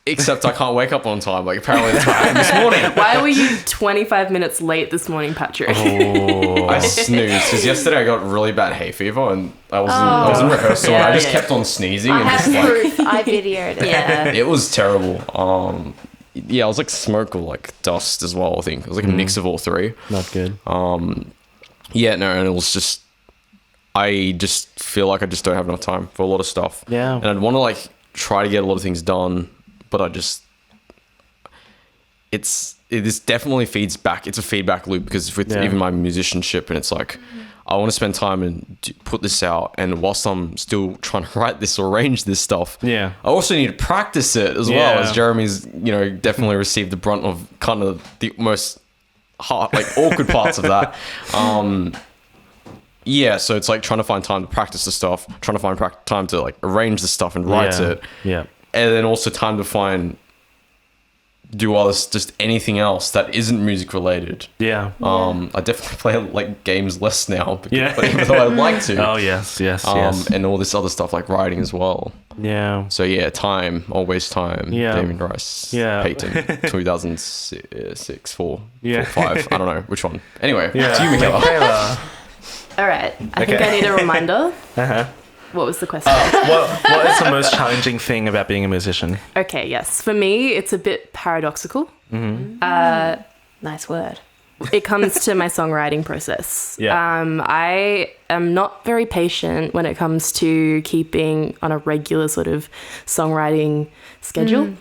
Except I can't wake up on time. Like apparently that's what happened this morning. Why were you 25 minutes late this morning, Patrick? I snoozed because yesterday I got really bad hay fever and I was in rehearsal and I just kept on sneezing I and have just like proof. I videoed it. Yeah. it was terrible. Yeah, it was like smoke or like dust as well. I think it was like a mix of all three. Not good. Yeah, no, and it was just I just feel like I just don't have enough time for a lot of stuff. Yeah. And I'd want to like try to get a lot of things done, but I just this definitely feeds back. It's a feedback loop because with even my musicianship, and it's like I want to spend time and put this out, and whilst I'm still trying to write this or arrange this stuff, I also need to practice it as well. As Jeremy's, definitely received the brunt of kind of the most hard, like awkward parts of that. Yeah, so it's like trying to find time to practice the stuff, trying to find time to like arrange the stuff and write it. Yeah. And then also time to do others, just anything else that isn't music related. Yeah. I definitely play like games less now, but even though I'd like to. Oh, yes. And all this other stuff like writing as well. Yeah. So yeah, time, always time. Yeah. Damien Rice. Yeah. Peyton, 2006, 4, Yeah. 5. I don't know which one. Anyway, Yeah. to you, Mikhala. All right. I think I need a reminder. Uh-huh. What was the question? What is the most challenging thing about being a musician? Okay, yes. For me, it's a bit paradoxical. Nice word. It comes to my songwriting process. Yeah. I am not very patient when it comes to keeping on a regular sort of songwriting schedule.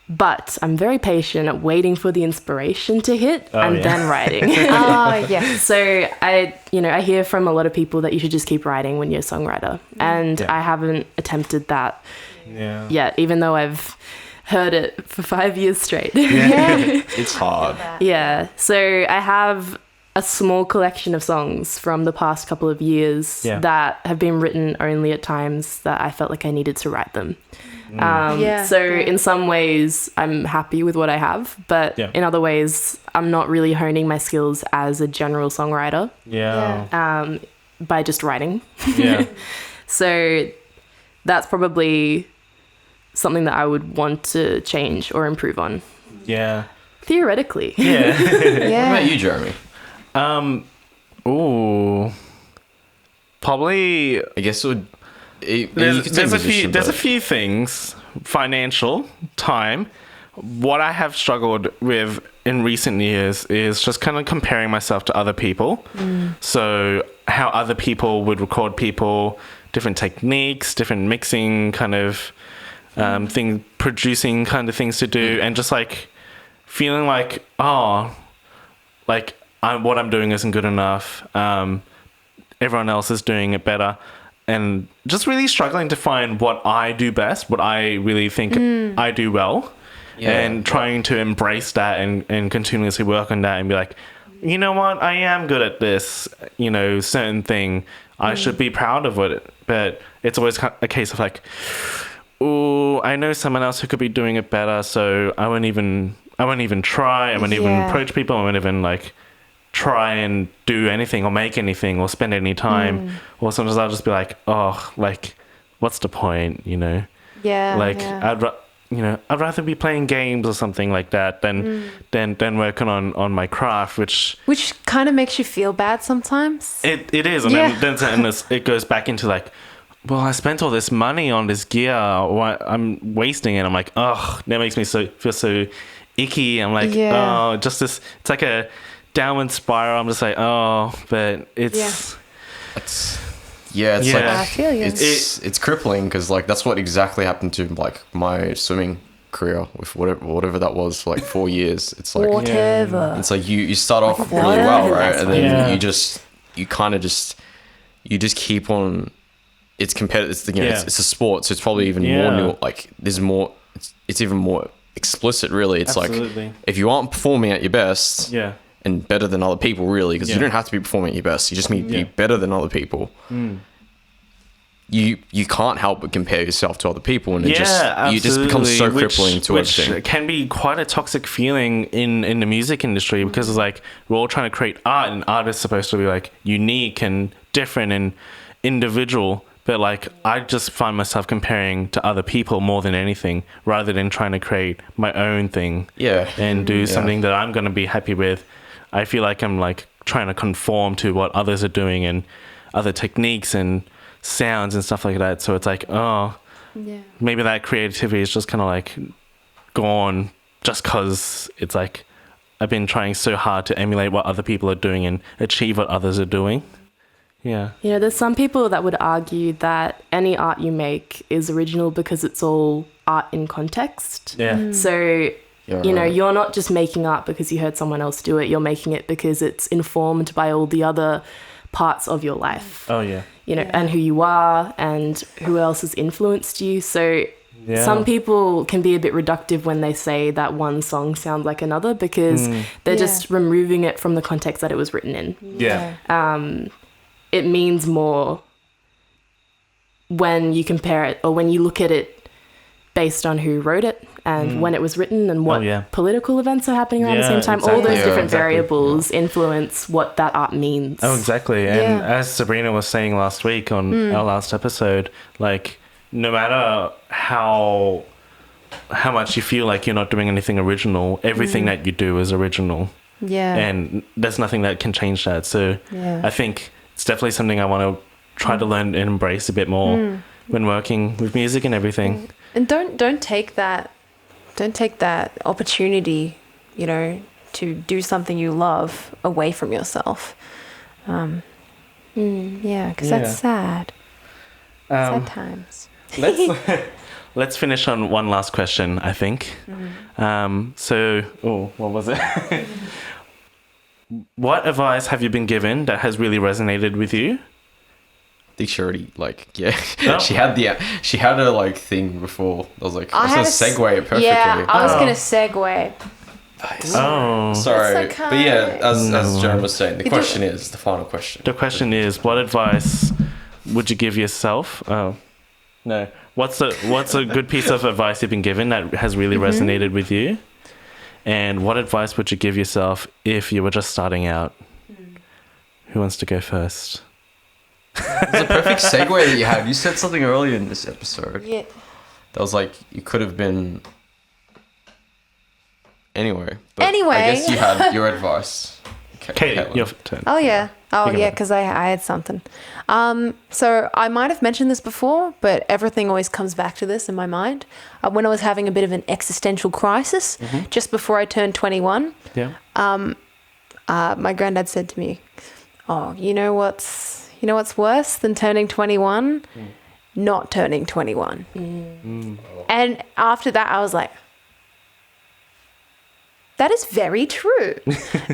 But I'm very patient at waiting for the inspiration to hit then writing. Oh, yes. So I hear from a lot of people that you should just keep writing when you're a songwriter. And I haven't attempted that yet, even though I've heard it for 5 years straight. It's hard. Yeah. So I have a small collection of songs from the past couple of years that have been written only at times that I felt like I needed to write them. In some ways I'm happy with what I have, but in other ways I'm not really honing my skills as a general songwriter by just writing. So that's probably something that I would want to change or improve on. Yeah. Theoretically. Yeah. What about you, Jeremy? Probably I guess it would. There's a few things. Financial, time. What I have struggled with in recent years is just kind of comparing myself to other people. So how other people would record people, different techniques, different mixing kind of producing kind of things to do, and just like feeling like, what I'm doing isn't good enough. Everyone else is doing it better. And just really struggling to find what I do best, what I really think I do well, and trying to embrace that and continuously work on that and be like, you know what, I am good at this, certain thing. I should be proud of it. But it's always a case of like, oh, I know someone else who could be doing it better, so I won't even try. I won't even approach people. I won't even like try and do anything or make anything or spend any time. Or sometimes I'll just be like, oh, like, what's the point, Yeah. I'd rather be playing games or something like that than working on my craft, which kind of makes you feel bad sometimes. it is. And then it goes back into like, well, I spent all this money on this gear, I'm wasting it. I'm like, oh, that makes me feel so icky. I'm like, oh, just this, it's like a downward spiral. I'm just like, oh, but it's like, I feel you. It's crippling because like that's what exactly happened to like my swimming career with whatever that was for like 4 years. It's like whatever. It's like you start off really well, right, and then you just keep on. It's competitive. It's a sport, so it's probably even more like there's more. It's even more explicit, really. It's Absolutely. like if you aren't performing at your best, and better than other people, really, because you don't have to be performing at your best. You just need to be better than other people. You can't help but compare yourself to other people, and you just become so crippling to everything. Which can be quite a toxic feeling in the music industry, because it's like we're all trying to create art, and art is supposed to be like unique and different and individual. but like I just find myself comparing to other people more than anything, rather than trying to create my own thing. Yeah. And do something that I'm going to be happy with. I feel like I'm like trying to conform to what others are doing and other techniques and sounds and stuff like that. So it's like, maybe that creativity is just kind of like gone just because it's like I've been trying so hard to emulate what other people are doing and achieve what others are doing. Yeah. You know, there's some people that would argue that any art you make is original because it's all art in context. Yeah. So, You're you know, right. you're not just making art because you heard someone else do it. You're making it because it's informed by all the other parts of your life. Oh, yeah. You know, and who you are and who else has influenced you. So some people can be a bit reductive when they say that one song sounds like another because they're just removing it from the context that it was written in. Yeah. It means more when you compare it or when you look at it based on who wrote it and when it was written and what political events are happening around the same time. All those different variables influence what that art means. Oh, exactly. And as Sabrina was saying last week on our last episode, like no matter how much you feel like you're not doing anything original, everything that you do is original. Yeah. And there's nothing that can change that. So I think it's definitely something I want to try to learn and embrace a bit more when working with music and everything. And don't take that opportunity, you know, to do something you love away from yourself. Because that's sad. Sad times. Let's finish on one last question, I think. What was it? What advice have you been given that has really resonated with you? I think she already she had her like thing before. I was like, I was gonna segue it perfectly. Yeah, I was gonna segue. Oh, sorry. It's okay. But yeah, as Jerome was saying, the final question. The question is, what advice would you give yourself? Oh, no. What's a good piece of advice you've been given that has really resonated with you? And what advice would you give yourself if you were just starting out? Who wants to go first? It's a perfect segue that you had. You said something earlier in this episode. Yeah. That was like, you could have been... Anyway. Anyway. I guess you had your advice. Katie, Caitlyn. your turn. Oh yeah. Oh You go yeah, ahead. because I had something. So I might have mentioned this before, but everything always comes back to this in my mind. When I was having a bit of an existential crisis just before I turned 21, Yeah. my granddad said to me, "Oh, you know what's worse than turning 21? Not turning 21." And after that, I was like, that is very true.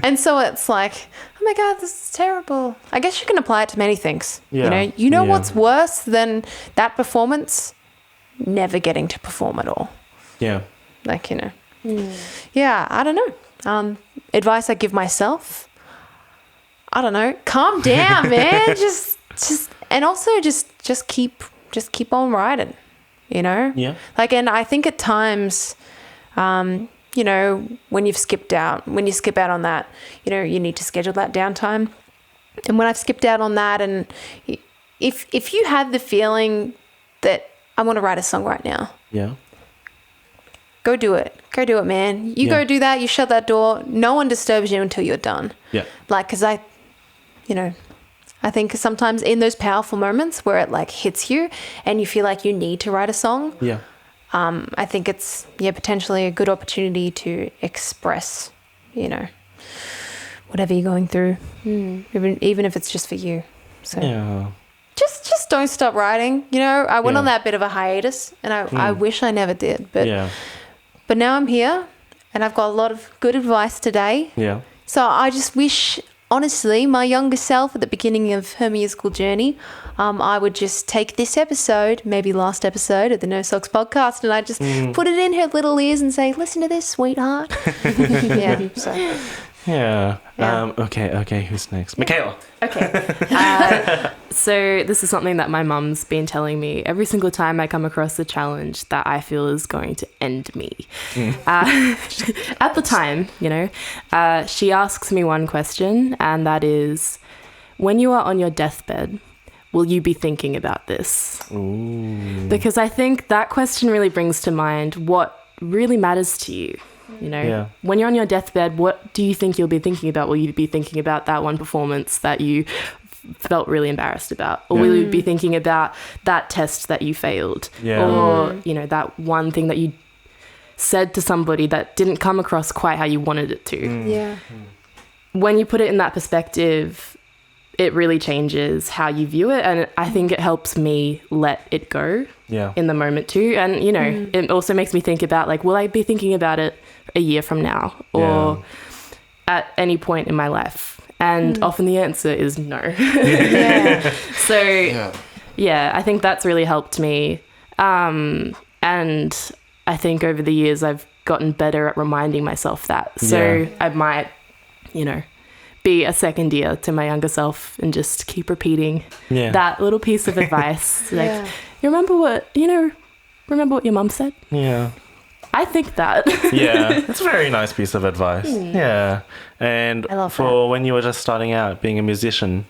And so it's like, oh my God, this is terrible. I guess you can apply it to many things. Yeah. You know what's worse than that performance? Never getting to perform at all. Yeah. Like, yeah, I don't know. Advice I give myself, I don't know, calm down, man. just and also just keep on riding, Yeah. Like, and I think at times, when you skip out on that, you need to schedule that downtime. And when I've skipped out on that, and if you had the feeling that I want to write a song right now, Yeah. go do it. Go do it, man. You go do that. You shut that door. No one disturbs you until you're done. Yeah. Like, because I think sometimes in those powerful moments where it like hits you and you feel like you need to write a song, Yeah. I think it's potentially a good opportunity to express, whatever you're going through, even if it's just for you. So Yeah. just don't stop writing. I went on that bit of a hiatus, and I wish I never did, but now I'm here, and I've got a lot of good advice today. Yeah. So I just wish, honestly, my younger self at the beginning of her musical journey, I would just take this episode, maybe last episode of the No Socks podcast, and I just put it in her little ears and say, "Listen to this, sweetheart." Yeah. So. Yeah. Yeah. Okay. Who's next? Mikhala. Okay. So this is something that my mum's been telling me every single time I come across a challenge that I feel is going to end me. At the time, she asks me one question, and that is, when you are on your deathbed, will you be thinking about this? Because I think that question really brings to mind what really matters to you. You know, when you're on your deathbed, what do you think you'll be thinking about? Will you be thinking about that one performance that you felt really embarrassed about? Or will you be thinking about that test that you failed? Or, you know, that one thing that you said to somebody that didn't come across quite how you wanted it to? When you put it in that perspective, it really changes how you view it. And I think it helps me let it go in the moment too. And, you know, it also makes me think about, like, will I be thinking about it a year from now or at any point in my life? And often the answer is no. So, I think that's really helped me. And I think over the years I've gotten better at reminding myself that. So I might, you know, be a second ear to my younger self and just keep repeating that little piece of advice. Like, you remember what your mum said? Yeah. I think that. It's a very nice piece of advice. Yeah. And for when you were just starting out being a musician,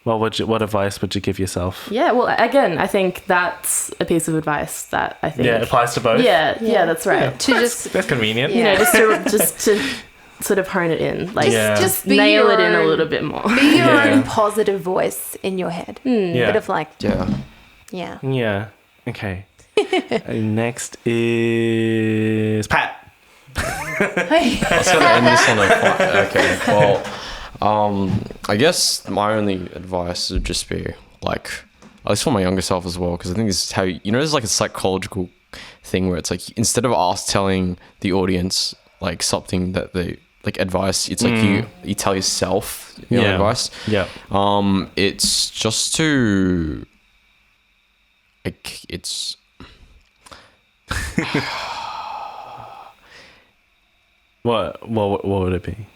what advice would you give yourself? Yeah, well, again, I think that's a piece of advice that I think... Yeah, it applies to both? Yeah, that's right. That's convenient. You know, just to sort of hone it in. Like, just nail it in a little bit more. Be your own positive voice in your head. Bit of like... Yeah. Okay. Next is Pat. Hey. I was gonna end this on a okay. Well, I guess my only advice would just be like, at least for my younger self as well, because I think this is how there's like a psychological thing where it's like instead of us telling the audience like something that they like advice, it's like you tell yourself your advice. Yeah. It's just to like it's. What would it be?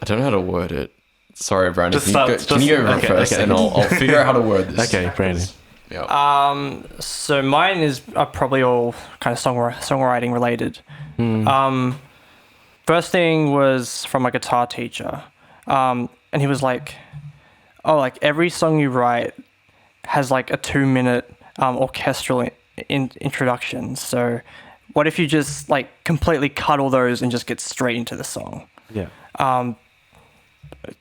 I don't know how to word it. Sorry, Brandon. Can you go first, and I'll figure out how to word this. Okay, Brandon. Yeah. So mine are probably all kind of songwriting related. First thing was from my guitar teacher, and he was like, "Oh, like every song you write has like a 2-minute orchestral introduction. So, what if you just like completely cut all those and just get straight into the song?" Yeah.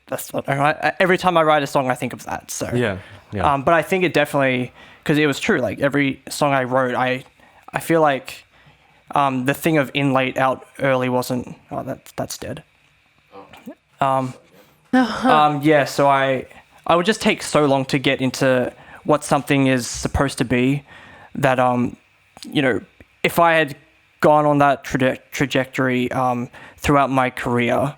That's what every time I write a song, I think of that. So yeah. But I think it definitely, because it was true. Like every song I wrote, I feel like the thing of in late out early wasn't. Oh, that's dead. Yeah. So I would just take so long to get into what something is supposed to be that you know, if I had gone on that trajectory throughout my career,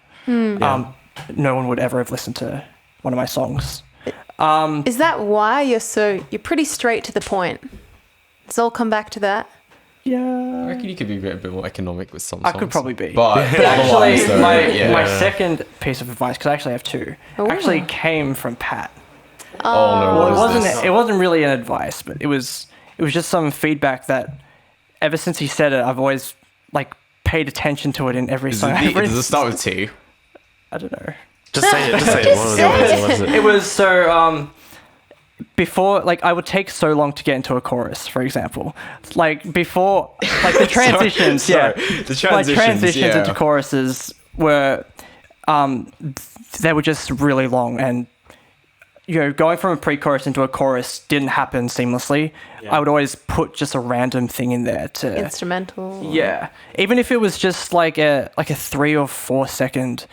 no one would ever have listened to one of my songs. Is that why you're pretty straight to the point? Does it all come back to that? Yeah. I reckon you could be a bit more economic with some songs. I could probably be. But actually, my second piece of advice, because I actually have two, actually came from Pat. It wasn't really an advice, but it was just some feedback that ever since he said it, I've always like paid attention to it in every song. Does it start with T? I don't know. Just say it. What was it? It was so before, like, I would take so long to get into a chorus, for example. Like before, like the transitions, the transitions into choruses were they were just really long, and you know, going from a pre-chorus into a chorus didn't happen seamlessly. Yeah. I would always put just a random thing in there to instrumental. Yeah, even if it was just like a 3 or 4 second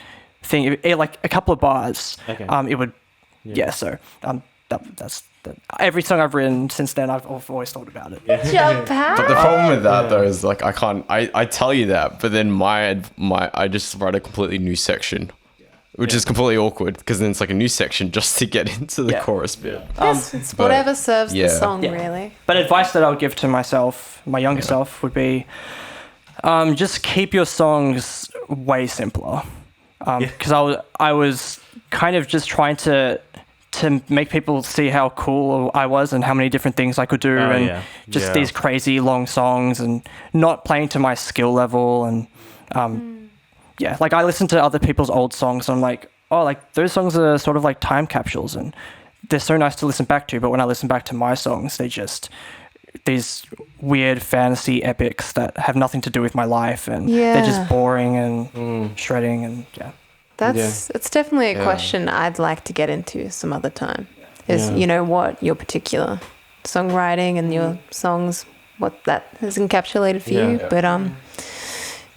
thing, like a couple of bars. Okay. It would. Yeah. So that's every song I've written since then. I've always thought about it. Yeah. But the problem with that though is like I tell you that, but then I just write a completely new section. Which is completely awkward because then it's like a new section just to get into the chorus bit. It's whatever serves the song, really. But advice that I would give to myself, my younger self, would be just keep your songs way simpler. Because I was kind of just trying to make people see how cool I was and how many different things I could do these crazy long songs and not playing to my skill level and like I listen to other people's old songs and I'm like, oh, like those songs are sort of like time capsules and they're so nice to listen back to, but when I listen back to my songs, they're just these weird fantasy epics that have nothing to do with my life, and they're just boring and shredding, and It's definitely a question I'd like to get into some other time. Is what your particular songwriting and your songs, what that has encapsulated for you. But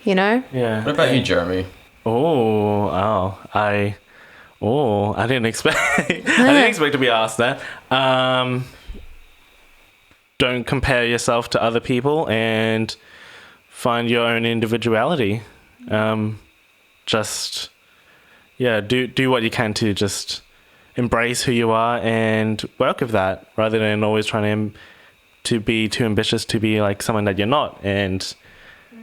Yeah. What about you, Jeremy? I didn't expect to be asked that. Don't compare yourself to other people and find your own individuality. Just do what you can to just embrace who you are and work with that, rather than always trying to be too ambitious to be like someone that you're not. And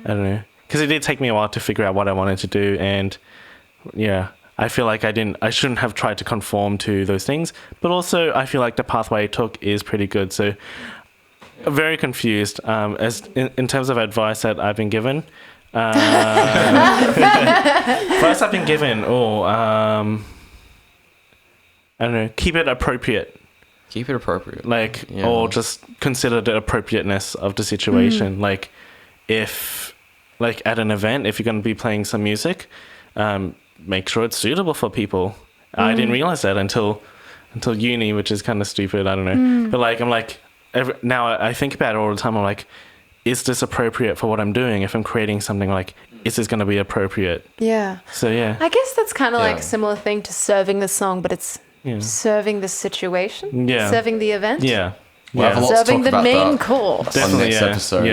I don't know, because it did take me a while to figure out what I wanted to do, and I feel like I shouldn't have tried to conform to those things, but also I feel like the pathway I took is pretty good. So I'm very confused as in terms of advice that I've been given. Advice I've been given, I don't know, keep it appropriate. Keep it appropriate. Or just consider the appropriateness of the situation. Like, if, at an event, if you're going to be playing some music, make sure it's suitable for people. I didn't realize that until uni, which is kind of stupid. I don't know. But, now I think about it all the time. I'm like, is this appropriate for what I'm doing? If I'm creating something, is this going to be appropriate? Yeah. So, yeah. I guess that's kind of like a similar thing to serving the song, but it's serving the situation, serving the event. Yeah. We'll have a lot to Serving talk the about main that course. on the next episode.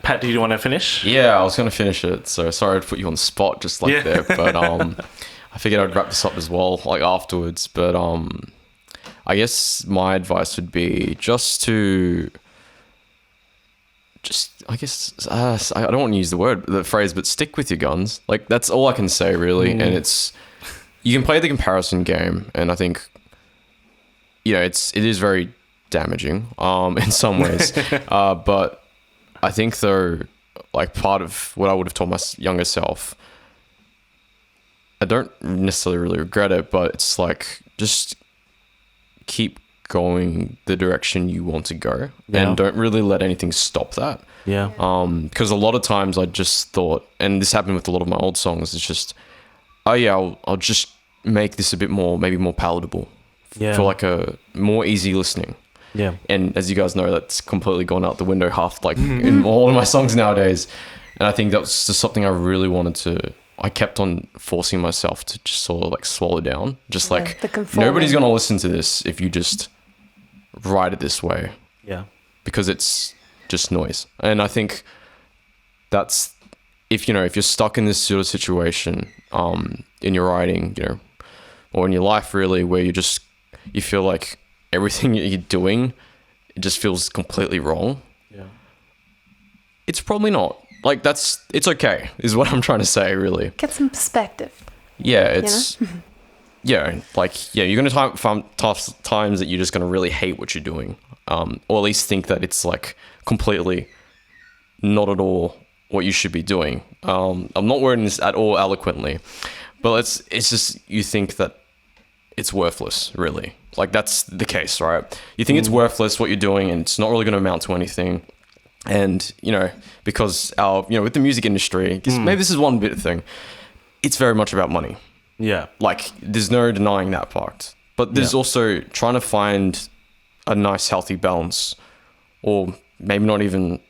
Pat, do you want to finish? Yeah, I was going to finish it. So sorry to put you on the spot just there. But I figured I'd wrap this up as well, afterwards. But I guess my advice would be I don't want to use the phrase, but stick with your guns. That's all I can say, really. And you can play the comparison game, and I think, it is very damaging in some ways. But I think, though, part of what I would have told my younger self, I don't necessarily really regret it, but it's just keep going the direction you want to go, and don't really let anything stop that. Yeah. Because a lot of times I just thought, and this happened with a lot of my old songs, it's just, I'll just make this a bit maybe more palatable for a more easy listening. Yeah. And as you guys know, that's completely gone out the window in all of my songs nowadays. And I think that's just something I really wanted to, I kept on forcing myself to just sort of swallow down. Just nobody's going to listen to this if you just write it this way. Yeah. Because it's just noise. And I think that's, if you're stuck in this sort of situation in your writing, or in your life really, where you feel like everything you're doing, it just feels completely wrong. Yeah. It's probably not. It's okay, is what I'm trying to say, really. Get some perspective. Yeah, it's... you're going to find tough times that you're just going to really hate what you're doing. Or at least think that it's completely not at all what you should be doing. I'm not wording this at all eloquently, but it's just you think that it's worthless, really. That's the case, right? You think it's worthless what you're doing, and it's not really going to amount to anything. And, because with the music industry, maybe this is one bit of thing, it's very much about money. Yeah. There's no denying that part. But there's also trying to find a nice, healthy balance, or maybe not even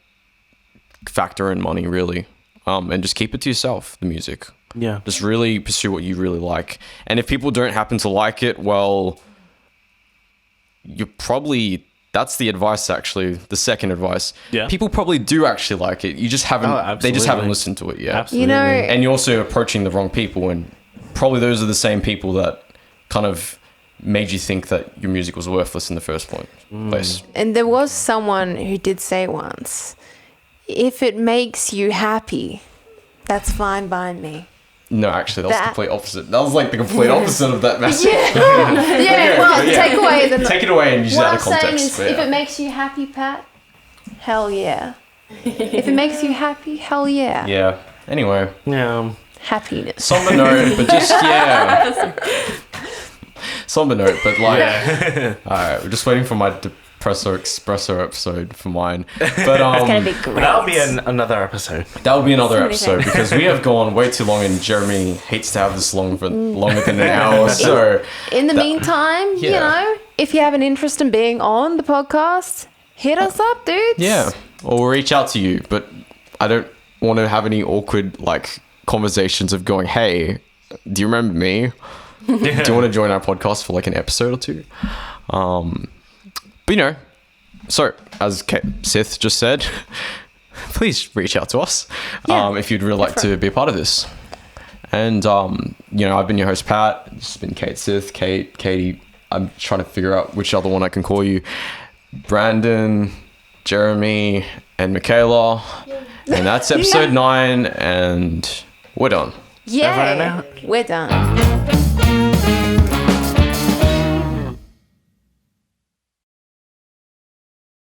factor in money, really. And just keep it to yourself, the music. Yeah. Just really pursue what you really like. And if people don't happen to like it, well, that's the advice, actually, the second advice. Yeah. People probably do actually like it. You just haven't, they just haven't listened to it yet. Absolutely. And you're also approaching the wrong people, and probably those are the same people that kind of made you think that your music was worthless in the first place. And there was someone who did say once, if it makes you happy, that's fine by me. No, actually, that was the complete opposite. That was the complete opposite of that message. Take it away and use it out of What I'm context. saying is, if it makes you happy, Pat, hell yeah. If it makes you happy, hell yeah. Yeah. Anyway. Yeah. Happiness. Somber note, but just, somber note, but like, all right, we're just waiting for my depresso espresso episode for mine. But It's gonna be great. That'll be another episode. that will be another So many episode things. because we have gone way too long, and Jeremy hates to have this long for longer than an hour. So In the meantime, you yeah. know, if you have an interest in being on the podcast, hit us up, dudes. yeah, or we'll reach out to you. But I don't want to have any awkward like conversations of going, "Hey, do you remember me? Do you want to join our podcast for like an episode or two?" But you know, so as Sith just said, please reach out to us if you'd really like to be a part of this. And you know, I've been your host Pat. This has been Kate, Sith, Katie. I'm trying to figure out which other one I can call you. Brandon, Jeremy, and Mikhala. And that's episode 9, and we're done. Yeah. Everyone out. We're done.